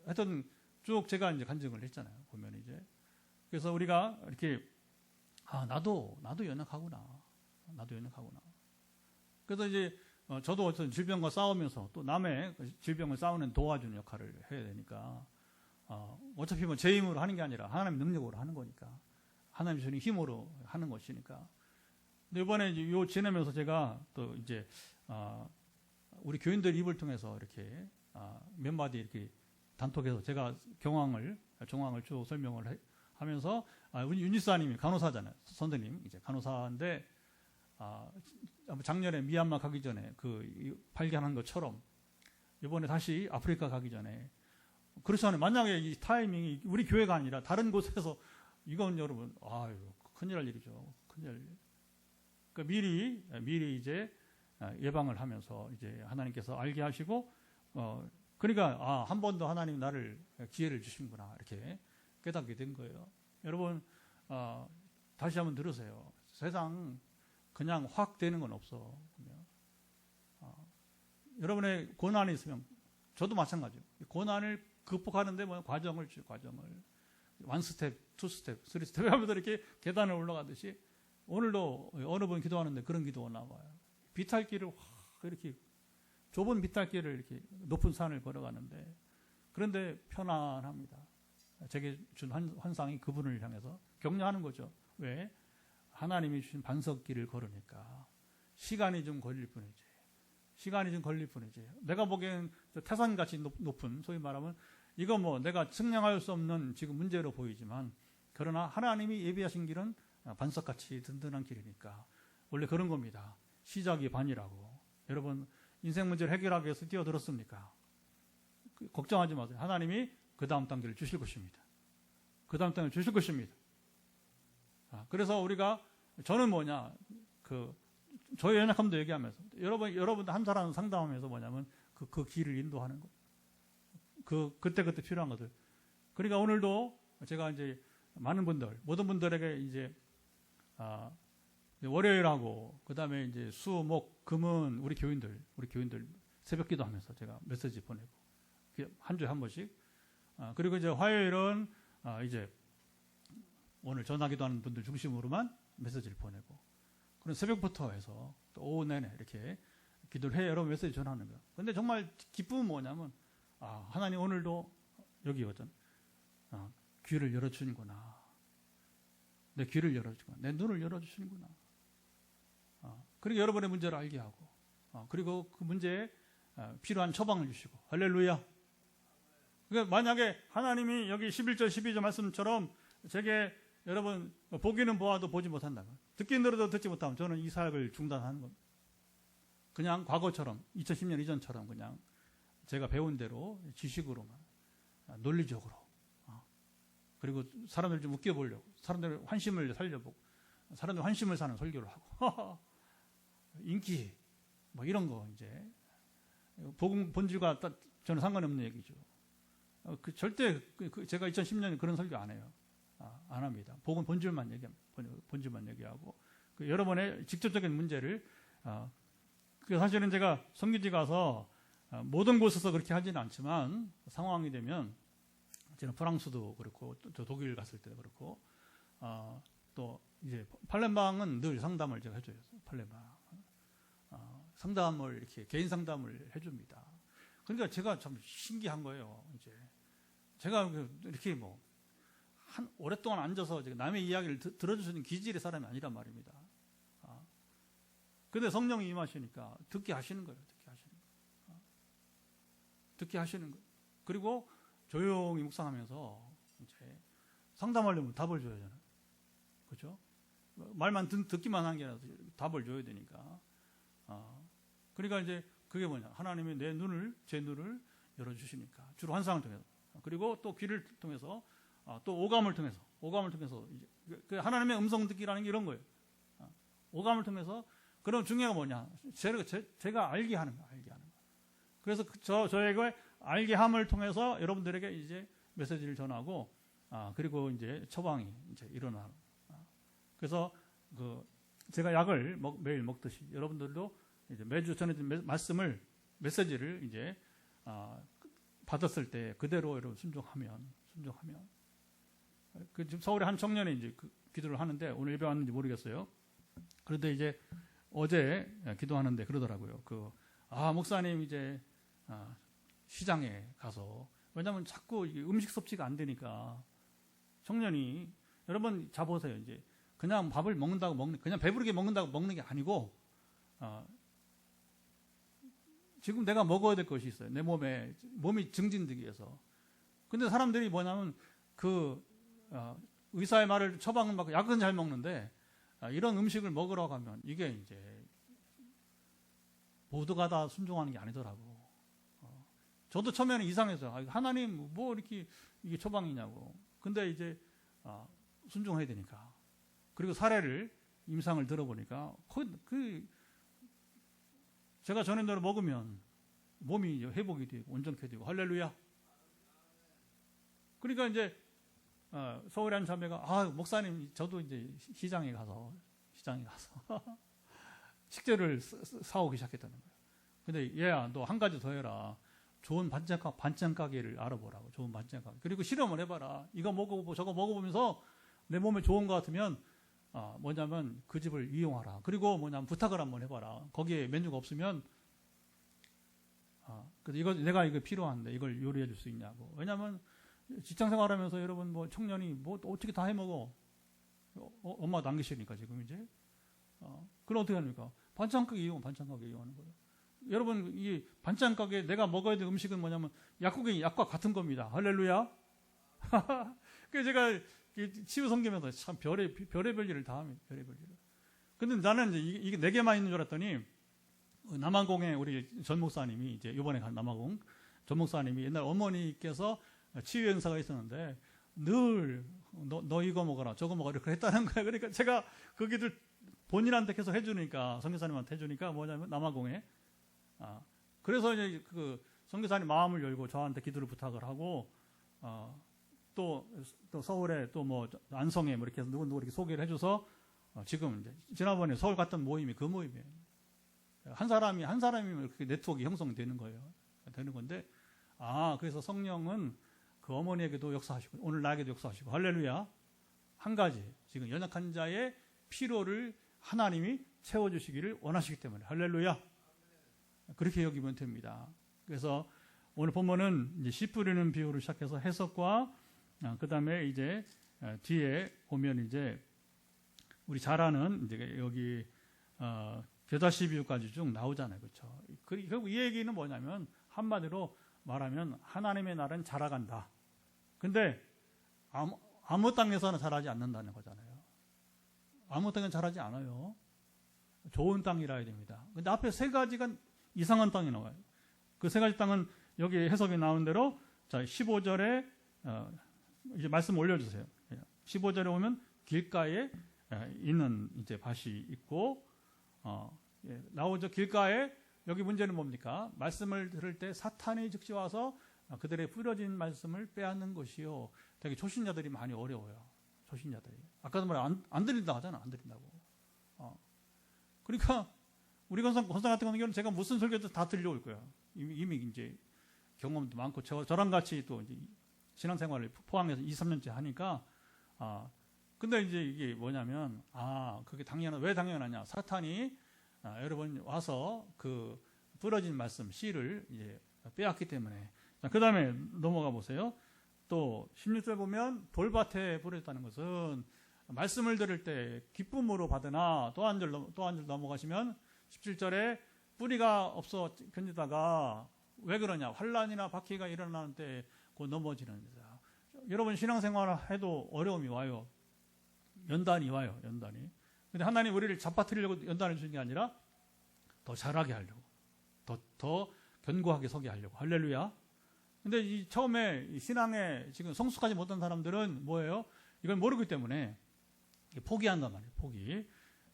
하여튼 쭉 제가 이제 간증을 했잖아요. 보면 이제 그래서 우리가 이렇게 나도 연약하구나. 그래서 이제 저도 어떤 질병과 싸우면서 또 남의 질병을 싸우는 도와주는 역할을 해야 되니까 어차피 뭐 제 힘으로 하는 게 아니라 하나님 능력으로 하는 거니까, 하나님 주신 힘으로 하는 것이니까. 근데 이번에 이제 요 지내면서 제가 또 이제 우리 교인들 입을 통해서 이렇게 몇 마디 이렇게 단톡에서 제가 종황을 쭉 설명을 하면서 우리 윤지사님이 간호사잖아요. 선생님 이제 간호사인데 작년에 미얀마 가기 전에 발견한 것처럼 이번에 다시 아프리카 가기 전에, 그렇잖아요. 만약에 이 타이밍이 우리 교회가 아니라 다른 곳에서, 이건 여러분 큰일 날 일이죠. 큰일. 그러니까 미리 이제 예방을 하면서 이제 하나님께서 알게 하시고, 그러니까 한 번 더 하나님 나를 기회를 주신구나 이렇게 깨닫게 된 거예요. 여러분 다시 한번 들으세요. 세상 그냥 확 되는 건 없어. 여러분의 고난이 있으면, 저도 마찬가지예요. 고난을 극복하는데 과정을 원 스텝, 투 스텝, 쓰리 스텝 하면서 이렇게 계단을 올라가듯이, 오늘도 어느 분 기도하는데 그런 기도가 나와요. 비탈길을 이렇게 좁은 비탈길을 이렇게 높은 산을 걸어가는데, 그런데 편안합니다. 제게 준 환상이 그분을 향해서 격려하는 거죠. 왜? 하나님이 주신 반석길을 걸으니까 시간이 좀 걸릴 뿐이지. 내가 보기엔 태산같이 높은, 소위 말하면 이거 뭐 내가 측량할 수 없는 지금 문제로 보이지만, 그러나 하나님이 예비하신 길은 반석같이 든든한 길이니까 원래 그런 겁니다. 시작이 반이라고. 여러분 인생 문제를 해결하기 위해서 뛰어들었습니까? 걱정하지 마세요. 하나님이 그 다음 단계를 주실 것입니다. 그래서 우리가, 저는 저의 연약함도 얘기하면서, 여러분들 한 사람 상담하면서 뭐냐면 그 길을 인도하는 거. 그때 필요한 것들. 그러니까 오늘도 제가 이제 많은 분들, 모든 분들에게 이제 월요일하고 그다음에 이제 수, 목, 금은 우리 교인들 새벽 기도하면서 제가 메시지 보내고 한 주에 한 번씩. 그리고 이제 화요일은 이제 오늘 전화기도 하는 분들 중심으로만 메시지를 보내고, 그런 새벽부터 해서 또 오후 내내 이렇게 기도를 해 여러분 메시지 전하는 거예요. 근데 정말 기쁨은 뭐냐면 하나님 오늘도 여기거든. 귀를 열어주는구나. 내 귀를 열어주고 내 눈을 열어주시는구나. 그리고 여러분의 문제를 알게 하고, 그리고 그 문제에 필요한 처방을 주시고. 할렐루야. 그러니까 만약에 하나님이 여기 11절 12절 말씀처럼 제게 여러분 보기는 보아도 보지 못한다면, 듣긴 들어도 듣지 못하면 저는 이 사역을 중단하는 겁니다. 그냥 과거처럼 2010년 이전처럼 그냥 제가 배운 대로 지식으로만, 논리적으로, 그리고 사람들 좀 웃겨보려고, 사람들 환심을 살려보고, 사람들 환심을 사는 설교를 하고 인기 뭐 이런 거, 이제 복음 본질과 저는 상관없는 얘기죠. 절대 제가 2010년에 그런 설교 안 해요. 안 합니다. 복음 본질만 얘기하고 여러분의 직접적인 문제를, 사실은 제가 성교지 가서 모든 곳에서 그렇게 하지는 않지만 상황이 되면, 저는 프랑스도 그렇고 또 독일 갔을 때도 그렇고, 또 이제 팔렘방은 늘 상담을 제가 해줘요. 팔렘방 상담을 이렇게 개인 상담을 해줍니다. 그러니까 제가 참 신기한 거예요. 이제 제가 이렇게 오랫동안 앉아서 남의 이야기를 들어줄 수 있는 기질의 사람이 아니란 말입니다. 근데 성령이 임하시니까 듣게 하시는 거예요. 듣게 하시는 거예요. 그리고 조용히 묵상하면서 이제 상담하려면 답을 줘야 되잖아요. 그렇죠? 말만 듣기만 한 게 아니라 답을 줘야 되니까. 그러니까 이제 그게 뭐냐? 하나님이 제 눈을 열어주시니까, 주로 환상을 통해서, 그리고 또 귀를 통해서, 또 오감을 통해서 이제 하나님의 음성 듣기라는 게 이런 거예요. 오감을 통해서. 그럼 중요한 건 뭐냐? 제가 알게 하는 거. 그래서 저에게 알게 함을 통해서 여러분들에게 이제 메시지를 전하고, 그리고 이제 처방이 이제 일어나는. 그래서 제가 약을 매일 먹듯이 여러분들도 이제 매주 전해진 메시지를 이제 받았을 때 그대로 여러분 순종하면. 지금 서울에 한 청년이 이제 기도를 하는데, 오늘 예배 왔는지 모르겠어요. 그런데 이제 어제 기도하는데 그러더라고요. 목사님 이제 시장에 가서, 왜냐하면 자꾸 음식 섭취가 안 되니까, 청년이, 여러분 자보세요. 이제 그냥 밥을 그냥 배부르게 먹는다고 먹는 게 아니고, 지금 내가 먹어야 될 것이 있어요. 내 몸이 증진되기 위해서. 근데 사람들이 뭐냐면 의사의 말을 처방을 받고 약은 잘 먹는데, 이런 음식을 먹으러 가면 이게 이제 모두가 다 순종하는 게 아니더라고. 저도 처음에는 이상해서, 하나님 뭐 이렇게 이게 처방이냐고. 근데 이제 순종해야 되니까. 그리고 임상을 들어보니까 제가 전한 대로 먹으면 몸이 회복이 되고 온전케 되고. 할렐루야. 그러니까 이제 서울에 한 자매가, 목사님 저도 이제 시장에 가서 식재를 사오기 시작했다는 거예요. 근데 얘야, 너 한 가지 더 해라. 좋은 반찬 가게를 알아보라고. 좋은 반찬 가게. 그리고 실험을 해봐라. 이거 먹어보고 저거 먹어보면서 내 몸에 좋은 것 같으면 뭐냐면 그 집을 이용하라. 그리고 뭐냐면 부탁을 한번 해봐라. 거기에 메뉴가 없으면 그래서 내가 이거 필요한데 이걸 요리해 줄 수 있냐고. 왜냐면 직장 생활하면서 여러분 청년이 어떻게 다 해먹어. 엄마가 남기시니까 지금 이제. 그럼 어떻게 합니까? 반찬 가게 이용하는 거예요. 여러분, 이 반찬 가게 내가 먹어야 될 음식은 뭐냐면 약과 같은 겁니다. 할렐루야. 그래서 제가 치유 섬기면서 참 별의별 일을 다 합니다. 별의별 일을. 근데 나는 이제 이게 4개만 있는 줄 알았더니, 남아공에 우리 전 목사님이, 이제 이번에 간 남아공 전 목사님이, 옛날 어머니께서 치유 행사가 있었는데 늘 너 이거 먹어라 저거 먹어라 이렇게 했다는 거예요. 그러니까 제가 거기들 본인한테 계속 해주니까, 선교사님한테 해주니까 뭐냐면 남아공에, 그래서 이제 선교사님 마음을 열고 저한테 기도를 부탁을 하고 또 서울에 또 뭐 안성에 뭐 이렇게 해서 누구 이렇게 소개를 해줘서 지금 이제 지난번에 서울 갔던 모임이 그 모임이에요. 한 사람이면 이렇게 네트워크 형성되는 거예요. 되는 건데 그래서 성령은 그 어머니에게도 역사하시고 오늘 나에게도 역사하시고 할렐루야. 한 가지 지금 연약한 자의 필요를 하나님이 채워주시기를 원하시기 때문에 할렐루야. 그렇게 여기면 됩니다. 그래서 오늘 본문은 이제 씨 뿌리는 비유를 시작해서 해석과 그 다음에 이제 뒤에 보면 이제 우리 잘 아는 이제 여기 겨자씨 비유까지 쭉 나오잖아요, 그렇죠? 결국 이 얘기는 뭐냐면 한마디로 말하면 하나님의 나라는 자라간다. 근데 아무 땅에서는 자라지 않는다는 거잖아요. 아무 땅에는 자라지 않아요. 좋은 땅이라 해야 됩니다. 근데 앞에 세 가지가 이상한 땅이 나와요. 그 세 가지 땅은 여기 해석이 나온 대로 자 15절에 이제 말씀 올려주세요. 15절에 오면 길가에 있는 이제 밭이 있고 나오죠. 길가에 여기 문제는 뭡니까? 말씀을 들을 때 사탄이 즉시 와서 그들의 뿌려진 말씀을 빼앗는 것이요. 되게 초신자들이 많이 어려워요. 초신자들이. 아까도 말해 안 들린다 하잖아. 안 들린다고. 그러니까 우리 건상 같은 경우는 제가 무슨 설교도 다 들려올 거예요. 이미 이제 경험도 많고 저랑 같이 또 이제 신앙생활을 포항에서 2, 3년째 하니까 근데 이제 이게 뭐냐면 그게 왜 당연하냐? 사탄이 여러분 와서 그 부러진 말씀 씨를 이제 빼앗기 때문에. 그 다음에 넘어가 보세요. 또 16절 보면 돌밭에 뿌렸다는 것은 말씀을 들을 때 기쁨으로 받으나 또 한 절 넘어가시면 17절에 뿌리가 없어 견디다가 왜 그러냐? 환난이나 박해가 일어나는 때 곧 넘어지는 데다. 여러분 신앙생활 해도 어려움이 와요. 연단이 와요. 연단이. 근데 하나님 우리를 잡아뜨리려고 연단을 주는 게 아니라 더 잘하게 하려고, 더 견고하게 서게 하려고. 할렐루야. 근데 이 처음에 이 신앙에 지금 성숙하지 못한 사람들은 뭐예요? 이걸 모르기 때문에 포기한단 말이에요. 포기.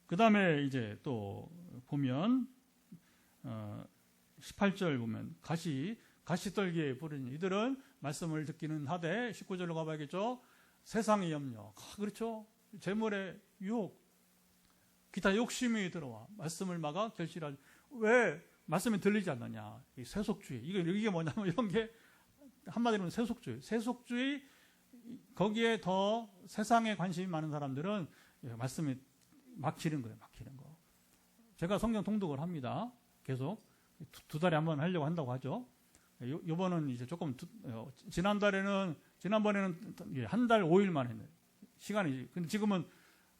그 다음에 이제 또 보면 18절 보면 가시떨기에 뿌린 이들은 말씀을 듣기는 하되 19절로 가봐야겠죠. 세상의 염려, 그렇죠. 재물의 유혹, 기타 욕심이 들어와 말씀을 막아 결실하지. 왜 말씀이 들리지 않느냐? 이 세속주의. 이게 뭐냐면 이런 게 한마디로 세속주의. 거기에 더 세상에 관심이 많은 사람들은 말씀이 막히는 거예요. 막히는 거. 제가 성경 통독을 합니다. 계속 두 달에 한 번 하려고 한다고 하죠. 요번은 이제 조금 지난번에는 한 달 5일만 했네요. 시간이. 근데 지금은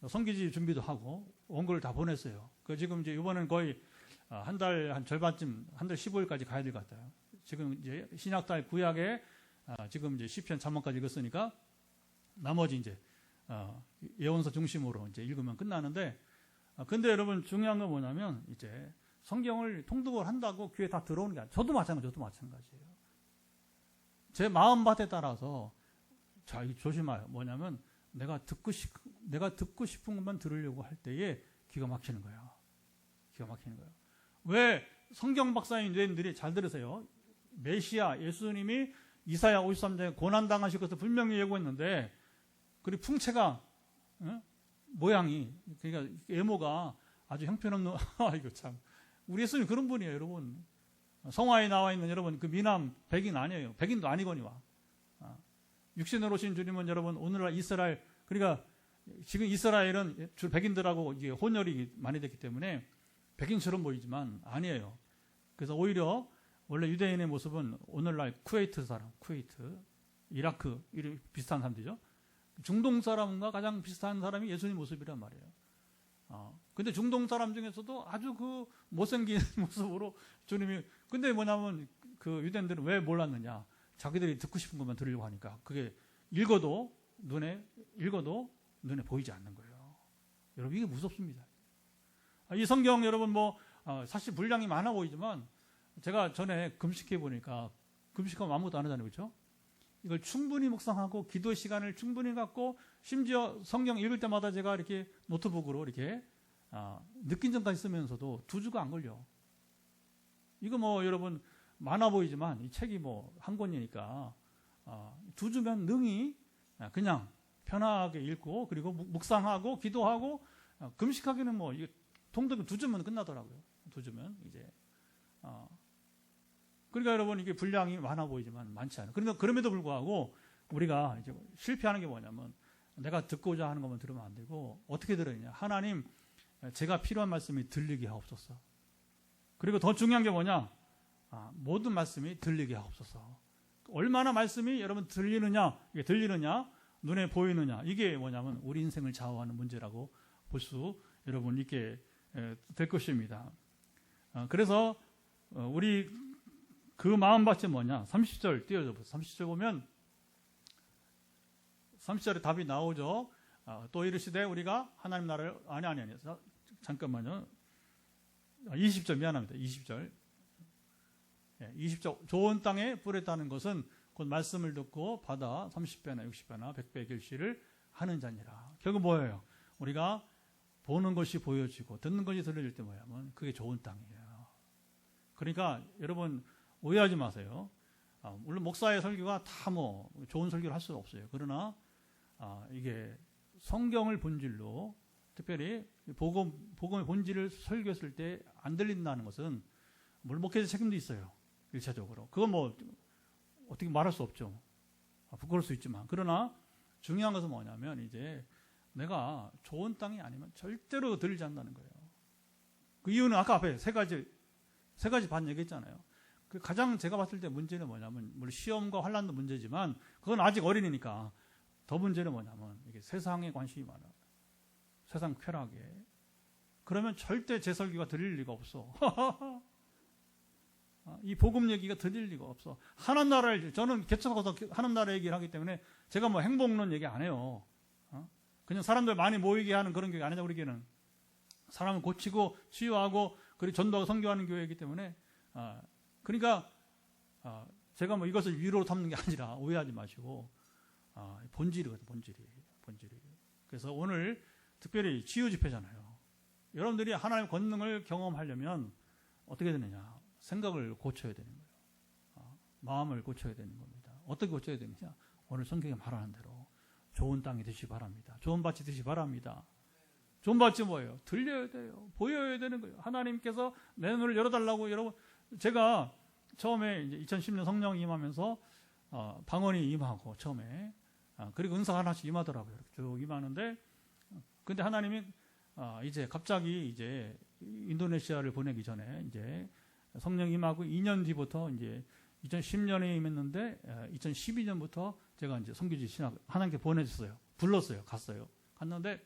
성기지 준비도 하고 원고를 다 보냈어요. 그 지금 이제 이번엔 거의 한 절반쯤, 한 달 15일까지 가야 될 것 같아요. 지금 이제 신약달 구약에 지금 이제 시편 잠언까지 읽었으니까 나머지 이제 예언서 중심으로 이제 읽으면 끝나는데, 근데 여러분 중요한 건 뭐냐면 이제 성경을 통독을 한다고 귀에 다 들어오는 게 아니에요. 저도 마찬가지예요. 제 마음밭에 따라서 자, 이거 조심해요. 뭐냐면 내가 듣고 싶은 것만 들으려고 할 때에 기가 막히는 거예요. 왜 성경 박사님들이 잘 들으세요. 메시아 예수님이 이사야 53장에 고난당하실 것을 분명히 예고했는데, 그리고 풍채가 모양이, 그러니까 외모가 아주 형편없는 이거 참, 우리 예수님 그런 분이에요. 여러분 성화에 나와 있는 여러분 그 미남 백인 아니에요. 백인도 아니거니와. 육신으로 오신 주님은 여러분 오늘날 이스라엘, 그러니까 지금 이스라엘은 주 백인들하고 이게 혼혈이 많이 됐기 때문에 백인처럼 보이지만 아니에요. 그래서 오히려 원래 유대인의 모습은 오늘날 쿠웨이트 사람, 이라크 비슷한 사람들이죠. 중동 사람과 가장 비슷한 사람이 예수님 모습이란 말이에요. 근데 중동 사람 중에서도 아주 그 못생긴 모습으로 주님이, 근데 뭐냐면 그 유대인들은 왜 몰랐느냐? 자기들이 듣고 싶은 것만 들으려고 하니까 그게 읽어도 눈에 보이지 않는 거예요. 여러분 이게 무섭습니다. 이 성경 여러분 사실 분량이 많아 보이지만 제가 전에 금식해 보니까 금식하면 아무것도 안 하잖아요. 그렇죠? 이걸 충분히 묵상하고 기도 시간을 충분히 갖고 심지어 성경 읽을 때마다 제가 이렇게 노트북으로 이렇게 느낀 점까지 쓰면서도 2주가 안 걸려. 이거 여러분 많아 보이지만 이 책이 뭐 한 권이니까 두 주면 능히 그냥 편하게 읽고 그리고 묵상하고 기도하고 금식하기는 뭐 통독이 두 주면 끝나더라고요. 두 주면 이제 그러니까 여러분 이게 분량이 많아 보이지만 많지 않아요. 그러니까 그럼에도 불구하고 우리가 이제 실패하는 게 뭐냐면 내가 듣고자 하는 것만 들으면 안 되고 어떻게 들어야 하나님 제가 필요한 말씀이 들리게 하옵소서. 그리고 더 중요한 게 뭐냐? 모든 말씀이 들리게 하옵소서. 얼마나 말씀이 여러분 들리느냐, 이게 들리느냐, 눈에 보이느냐, 이게 뭐냐면 우리 인생을 좌우하는 문제라고 볼 수 여러분 있게 될 것입니다. 그래서 우리 그 마음밭이 뭐냐? 30절 띄워줘 보세요. 30절 보면 30절에 답이 나오죠. 또 이르시되 우리가 하나님 나라를 아니 잠깐만요. 20절 미안합니다. 20절 20절 좋은 땅에 뿌렸다는 것은 곧 말씀을 듣고 받아 30배나 60배나 100배 결실을 하는 자니라. 결국 뭐예요? 우리가 보는 것이 보여지고 듣는 것이 들려질 때 뭐냐면 그게 좋은 땅이에요. 그러니까 여러분 오해하지 마세요. 물론 목사의 설교가 다 뭐 좋은 설교를 할 수는 없어요. 그러나 이게 성경을 본질로 특별히 복음의 본질을 설교했을 때 안 들린다는 것은 물론 목회자 책임도 있어요. 일차적으로. 그건 뭐 어떻게 말할 수 없죠. 부끄러울 수 있지만. 그러나 중요한 것은 뭐냐면 이제 내가 좋은 땅이 아니면 절대로 들리지 않는다는 거예요. 그 이유는 아까 앞에 세 가지 반 얘기했잖아요. 그 가장 제가 봤을 때 문제는 뭐냐면 물론 시험과 환난도 문제지만 그건 아직 어린이니까 더 문제는 뭐냐면 이게 세상에 관심이 많아요. 세상 쾌락에. 그러면 절대 제 설교가 들릴 리가 없어. 이 복음 얘기가 들릴 리가 없어. 하나님 나라를 저는 개척하고서 하나님 나라 얘기를 하기 때문에 제가 뭐 행복론 얘기 안 해요. 그냥 사람들 많이 모이게 하는 그런 교회 아니냐. 우리 교회는 사람을 고치고 치유하고 그리고 전도하고 선교하는 교회이기 때문에 그러니까 제가 뭐 이것을 위로로 삼는 게 아니라 오해하지 마시고 본질이거든. 본질이. 그래서 오늘 특별히 치유 집회잖아요. 여러분들이 하나님의 권능을 경험하려면 어떻게 되느냐? 생각을 고쳐야 되는 거예요. 마음을 고쳐야 되는 겁니다. 어떻게 고쳐야 되느냐? 오늘 성경에 말하는 대로 좋은 땅이 되시기 바랍니다. 좋은 밭이 되시기 바랍니다. 좋은 밭이 뭐예요? 들려야 돼요. 보여야 되는 거예요. 하나님께서 내 눈을 열어달라고. 여러분 제가 처음에 이제 2010년 성령이 임하면서 방언이 임하고 처음에 그리고 은사가 하나씩 임하더라고요. 이렇게 쭉 임하는데 근데 하나님이 이제 갑자기 이제 인도네시아를 보내기 전에 이제 성령 임하고 2년 뒤부터 이제 2010년에 임했는데 2012년부터 제가 이제 선교지 신학 하나님께 보내줬어요. 불렀어요. 갔는데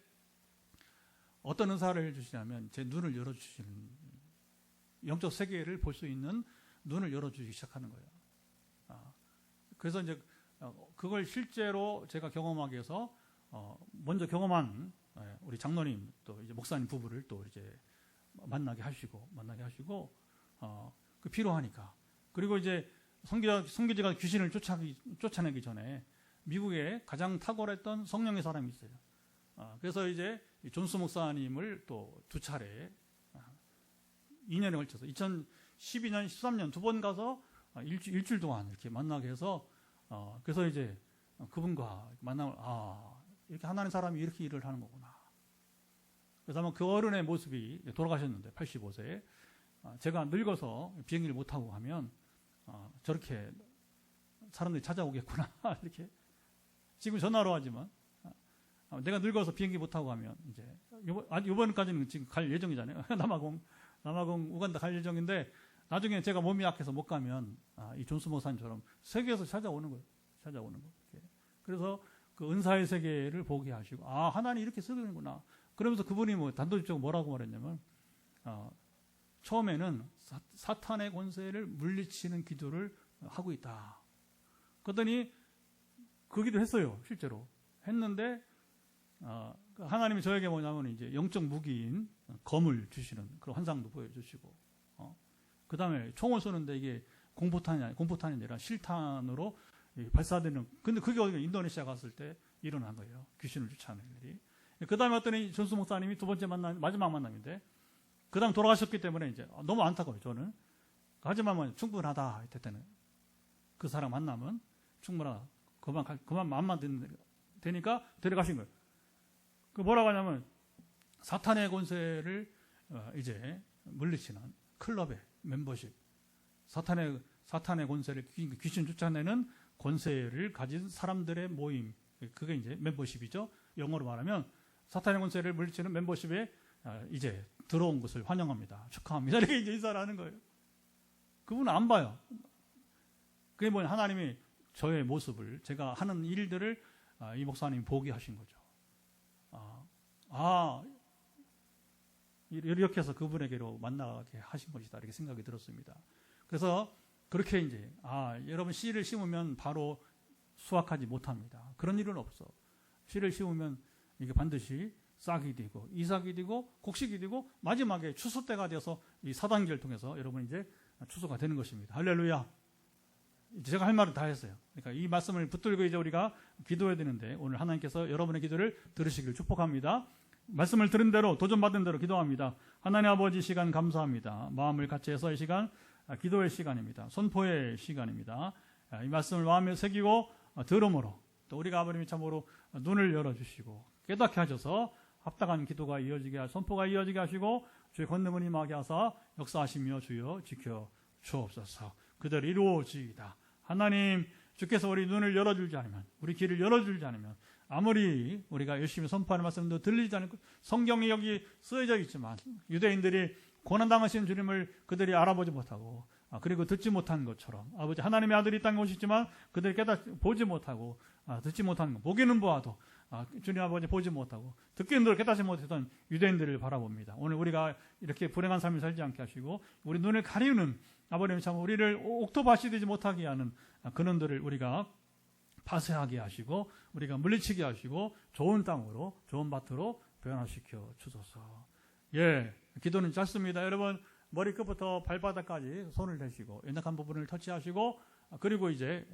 어떤 은사를 주시냐면 제 눈을 열어주시는 영적 세계를 볼 수 있는 눈을 열어주기 시작하는 거예요. 그래서 이제 그걸 실제로 제가 경험하기 위해서 먼저 경험한 우리 장로님 또 이제 목사님 부부를 또 이제 만나게 하시고 그 필요하니까. 그리고 이제 선교지가 귀신을 쫓아내기 전에 미국에 가장 탁월했던 성령의 사람이 있어요. 그래서 이제 존스 목사님을 또 두 차례 2년에 걸쳐서 2012년, 13년 두 번 가서 일주일 동안 이렇게 만나게 해서 그래서 이제 그분과 만남을 이렇게 하나님 사람이 이렇게 일을 하는 거구나. 그래서 아마 그 어른의 모습이 돌아가셨는데 85세에 제가 늙어서 비행기를 못 타고 가면 저렇게 사람들이 찾아오겠구나 이렇게 지금 전화로 하지만 내가 늙어서 비행기 못 타고 가면 이제 이번까지는 지금 갈 예정이잖아요. 남아공 우간다 갈 예정인데 나중에 제가 몸이 약해서 못 가면 이 존스 목사님처럼 세계에서 찾아오는 거예요. 그래서 그 은사의 세계를 보게 하시고 하나님 이렇게 쓰는구나. 그러면서 그분이 뭐 단도직입적으로 뭐라고 말했냐면 처음에는 사탄의 권세를 물리치는 기도를 하고 있다. 그랬더니 그 기도 했어요. 실제로 했는데 하나님이 저에게 뭐냐면 이제 영적 무기인 검을 주시는 그런 환상도 보여주시고 그 다음에 총을 쏘는데 이게 공포탄이 아니라 실탄으로 발사되는. 근데 그게 어디가 인도네시아 갔을 때 일어난 거예요. 귀신을 쫓아내는 일이. 그 다음에 어떤 존스 목사님이 두 번째 마지막 만남인데 그 다음 돌아가셨기 때문에 이제 너무 안타까워요. 저는 하지만 충분하다. 이때는 그 사람 만나면 충분하다. 그만 마음만 되니까 데려가신 거예요. 그 뭐라고 하냐면 사탄의 권세를 이제 물리치는 클럽의 멤버십, 사탄의 권세를 귀신 쫓아내는 권세를 가진 사람들의 모임, 그게 이제 멤버십이죠. 영어로 말하면 사탄의 권세를 물리치는 멤버십에 이제 들어온 것을 환영합니다. 축하합니다. 이렇게 이제 인사를 하는 거예요. 그분은 안 봐요. 그게 뭐냐, 하나님이 저의 모습을, 제가 하는 일들을 이 목사님이 보게 하신 거죠. 이렇게 해서 그분에게로 만나게 하신 것이다. 이렇게 생각이 들었습니다. 그래서 그렇게 이제 여러분 씨를 심으면 바로 수확하지 못합니다. 그런 일은 없어. 씨를 심으면 이게 반드시 싹이 되고 이삭이 되고 곡식이 되고 마지막에 추수 때가 되어서 이 4단계를 통해서 여러분 이제 추수가 되는 것입니다. 할렐루야. 이제 제가 할 말은 다 했어요. 그러니까 이 말씀을 붙들고 이제 우리가 기도해야 되는데 오늘 하나님께서 여러분의 기도를 들으시길 축복합니다. 말씀을 들은 대로 도전받은 대로 기도합니다. 하나님 아버지, 시간 감사합니다. 마음을 같이 해서 이 시간 기도의 시간입니다. 선포의 시간입니다. 이 말씀을 마음에 새기고 들음으로 또 우리가 아버님이 참으로 눈을 열어주시고 깨닫게 하셔서 합당한 기도가 이어지게 하시고 선포가 이어지게 하시고 주의 권능을 임하게 하사 역사하시며 주여 지켜 주옵소서. 그대로 이루어지이다. 하나님, 주께서 우리 눈을 열어주지 않으면, 우리 귀를 열어주지 않으면 아무리 우리가 열심히 선포하는 말씀도 들리지 않고 성경이 여기 쓰여져 있지만 유대인들이 고난당하신 주님을 그들이 알아보지 못하고 그리고 듣지 못한 것처럼 아버지 하나님의 아들이 땅에 오셨지만 그들이 보지 못하고 듣지 못한 것, 보기는 보아도 주님 아버지 보지 못하고 듣기는 깨닫지 못했던 유대인들을 바라봅니다. 오늘 우리가 이렇게 불행한 삶을 살지 않게 하시고 우리 눈을 가리우는 아버님 참 우리를 옥토밭이 되지 못하게 하는 근원들을 우리가 파쇄하게 하시고 우리가 물리치게 하시고 좋은 땅으로 좋은 밭으로 변화시켜 주소서. 기도는 짧습니다. 여러분 머리끝부터 발바닥까지 손을 대시고 연약한 부분을 터치하시고 그리고 이제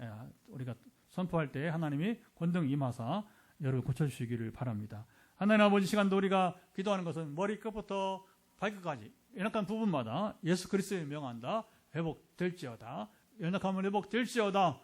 우리가 선포할 때 하나님이 권능 임하사 여러분 고쳐주시기를 바랍니다. 하나님 아버지, 시간도 우리가 기도하는 것은 머리끝부터 발끝까지 연약한 부분마다 예수 그리스도의 명한다 회복될지어다. 연약함은 회복될지어다.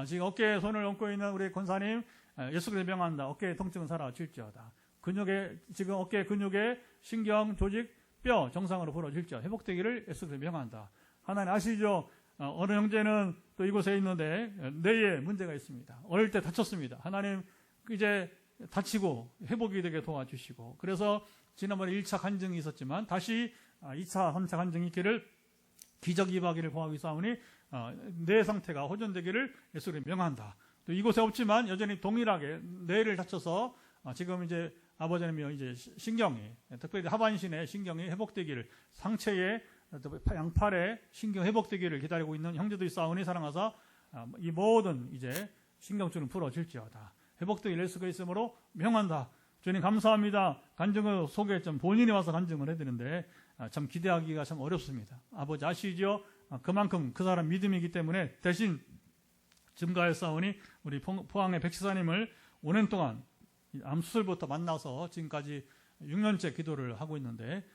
지금 어깨에 손을 얹고 있는 우리 권사님 예수 그리스도의 명한다. 어깨의 통증은 사라질지어다. 근육에 지금 어깨 근육에 신경, 조직, 뼈 정상으로 풀어질지어다. 회복되기를 예수 그리스도의 명한다. 하나님 아시죠? 어느 형제는 또 이곳에 있는데 뇌에 문제가 있습니다. 어릴 때 다쳤습니다. 하나님 이제 다치고 회복이 되게 도와주시고 그래서 지난번에 1차 간증이 있었지만 다시 2차, 3차 간증이 있기를 기적이 임하기를 구하기 싸우니 뇌 상태가 호전되기를 예수를 명한다. 또 이곳에 없지만 여전히 동일하게 뇌를 다쳐서 지금 이제 아버지님이 이제 신경이 특별히 하반신의 신경이 회복되기를 상체의 양팔의 신경 회복되기를 기다리고 있는 형제들이 싸우니 사랑하사 이 모든 이제 신경줄은 풀어질지어다. 회복되기를 예수가 있으므로 명한다. 주님 감사합니다. 간증을 속에 좀 본인이 와서 간증을 해드리는데 참 기대하기가 참 어렵습니다. 아버지 아시죠? 그만큼 그 사람 믿음이기 때문에 대신 증가했사오니 우리 포항의 백시사님을 5년 동안 암수술부터 만나서 지금까지 6년째 기도를 하고 있는데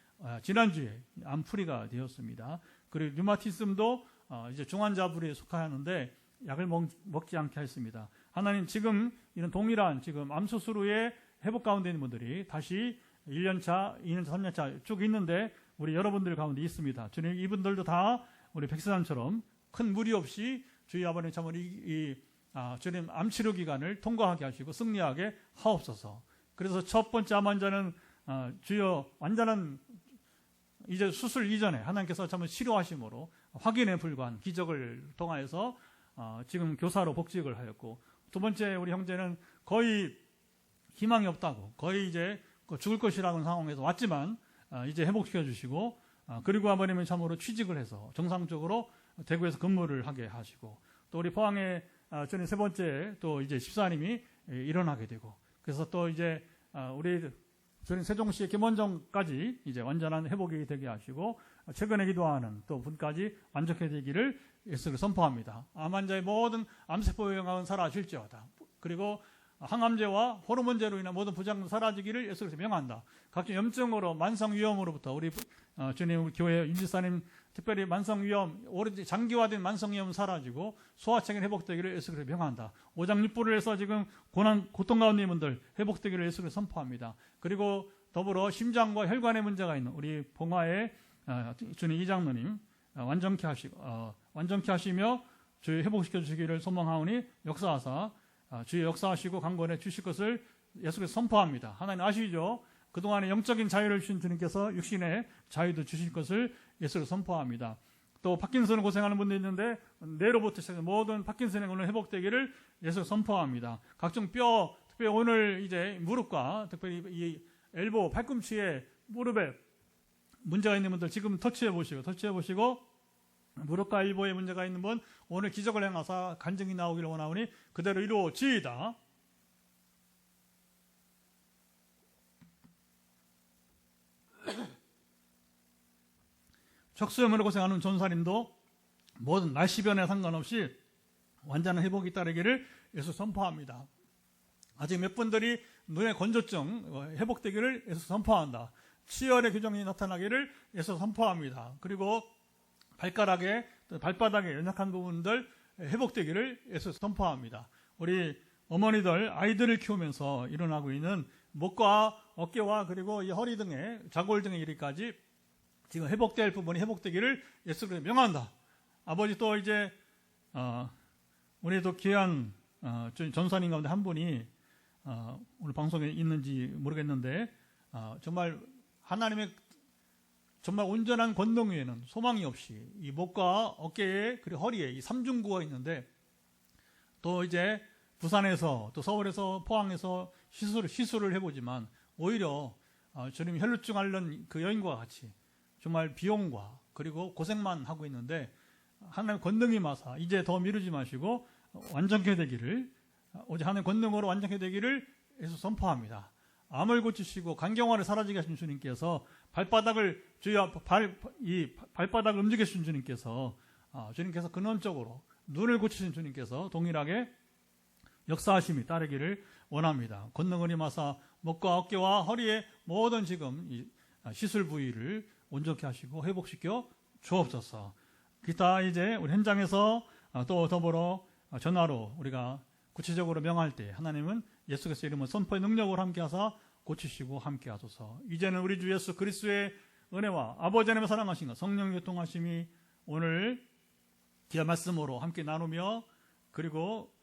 지난주에 암풀이가 되었습니다. 그리고 류마티즘도 이제 중환자 부류에 속하였는데 약을 먹지 않게 했습니다. 하나님 지금 이런 동일한 지금 암수술 후에 회복 가운데 있는 분들이 다시 1년차, 2년차, 3년차 쭉 있는데 우리 여러분들 가운데 있습니다. 주님 이분들도 다 우리 백세산처럼 큰 무리 없이 주의 아버님 참으로 주님 암치료 기간을 통과하게 하시고 승리하게 하옵소서. 그래서 첫 번째 암 환자는 주여 완전한 이제 수술 이전에 하나님께서 참으로 치료하심으로 확인에 불과한 기적을 통하여서 지금 교사로 복직을 하였고 두 번째 우리 형제는 거의 희망이 없다고 거의 이제 죽을 것이라는 상황에서 왔지만 이제 회복시켜 주시고 그리고 아버님은 참으로 취직을 해서 정상적으로 대구에서 근무를 하게 하시고 또 우리 포항에 저는 세 번째 또 이제 집사님이 일어나게 되고 그래서 또 이제 우리 저는 세종시의 김원정까지 이제 완전한 회복이 되게 하시고 최근에 기도하는 또 분까지 완전케 되기를 예수를 선포합니다. 암 환자의 모든 암세포 영향은 사라질지어다. 그리고 항암제와 호르몬제로 인한 모든 부작용 사라지기를 예수께서 명한다. 각종 염증으로 만성 위험으로부터 우리 주님 우리 교회 임지사님 특별히 만성위염, 오래 장기화된 만성위염 사라지고 소화체계 회복되기를 예수 그리스도 명한다. 오장육부를 해서 지금 고통 가운데 있는 분들 회복되기를 예수 그리스도 선포합니다. 그리고 더불어 심장과 혈관에 문제가 있는 우리 봉화의 주님 이장로님 완전케 하시며 주의 회복시켜 주시기를 소망하오니 역사하사 주의 역사하시고 강건해 주실 것을 예수 그리스도 선포합니다. 하나님 아시죠? 그동안에 영적인 자유를 주신 주님께서 육신의 자유도 주실 것을 예수로 선포합니다. 또 파킨슨 고생하는 분도 있는데 뇌로부터 시작해서 모든 파킨슨의 오늘 회복되기를 예수로 선포합니다. 각종 뼈, 특별히 오늘 이제 무릎과 특별히 이 엘보, 팔꿈치에 무릎에 문제가 있는 분들 지금 터치해 보시고 무릎과 엘보에 문제가 있는 분 오늘 기적을 행하사 간증이 나오기를 원하오니 그대로 이루어지이다. 척수염으로 고생하는 전사님도 모든 날씨 변화에 상관없이 완전한 회복이 따르기를 예수 선포합니다. 아직 몇 분들이 눈의 건조증 회복되기를 예수 선포한다. 치열의 교정이 나타나기를 예수 선포합니다. 그리고 발바닥에 연약한 부분들 회복되기를 예수 선포합니다. 우리 어머니들 아이들을 키우면서 일어나고 있는 목과 어깨와 그리고 이 허리 등의 좌골 등의 이리까지 지금 회복될 부분이 회복되기를 예수 그리스도 명한다. 아버지 또 이제 우리 또 귀한 전사님 가운데 한 분이 오늘 방송에 있는지 모르겠는데 정말 하나님의 정말 온전한 권능 위에는 소망이 없이 이 목과 어깨에 그리고 허리에 이 삼중구가 있는데 또 이제 부산에서 또 서울에서 포항에서 시술을 해보지만 오히려 주님 혈루증 앓는 그 여인과 같이 정말 비용과 그리고 고생만 하고 있는데 하나님의 권능이 마사 이제 더 미루지 마시고 완전케 되기를 오직 하나님의 권능으로 완전케 되기를 예수 선포합니다. 암을 고치시고 간경화를 사라지게 하신 주님께서 발바닥을 발바닥을 움직여 주신 주님께서 주님께서 근원적으로 눈을 고치신 주님께서 동일하게 역사하심이 따르기를 원합니다. 권능을 임하사 목과 어깨와 허리에 모든 지금 이 시술 부위를 온전케 하시고 회복시켜 주옵소서. 기타 이제 우리 현장에서 또 더불어 전화로 우리가 구체적으로 명할 때 하나님은 예수 그리스도 이름으로 선포의 능력으로 함께하사 고치시고 함께하소서. 이제는 우리 주 예수 그리스도의 은혜와 아버지 하나님의 사랑하신 것 성령의 교통하심이 오늘 귀한 말씀으로 함께 나누며 그리고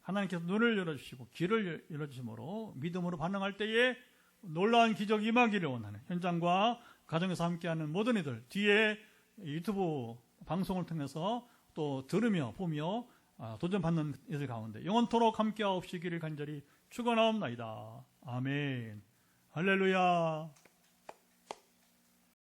하나님께서 눈을 열어주시고 귀를 열어주심으로 믿음으로 반응할 때에 놀라운 기적이 임하기를 원하는 현장과 가정에서 함께하는 모든 이들 뒤에 유튜브 방송을 통해서 또 들으며 보며 도전받는 이들 가운데 영원토록 함께하옵시기를 간절히 축원하옵나이다. 아멘. 할렐루야.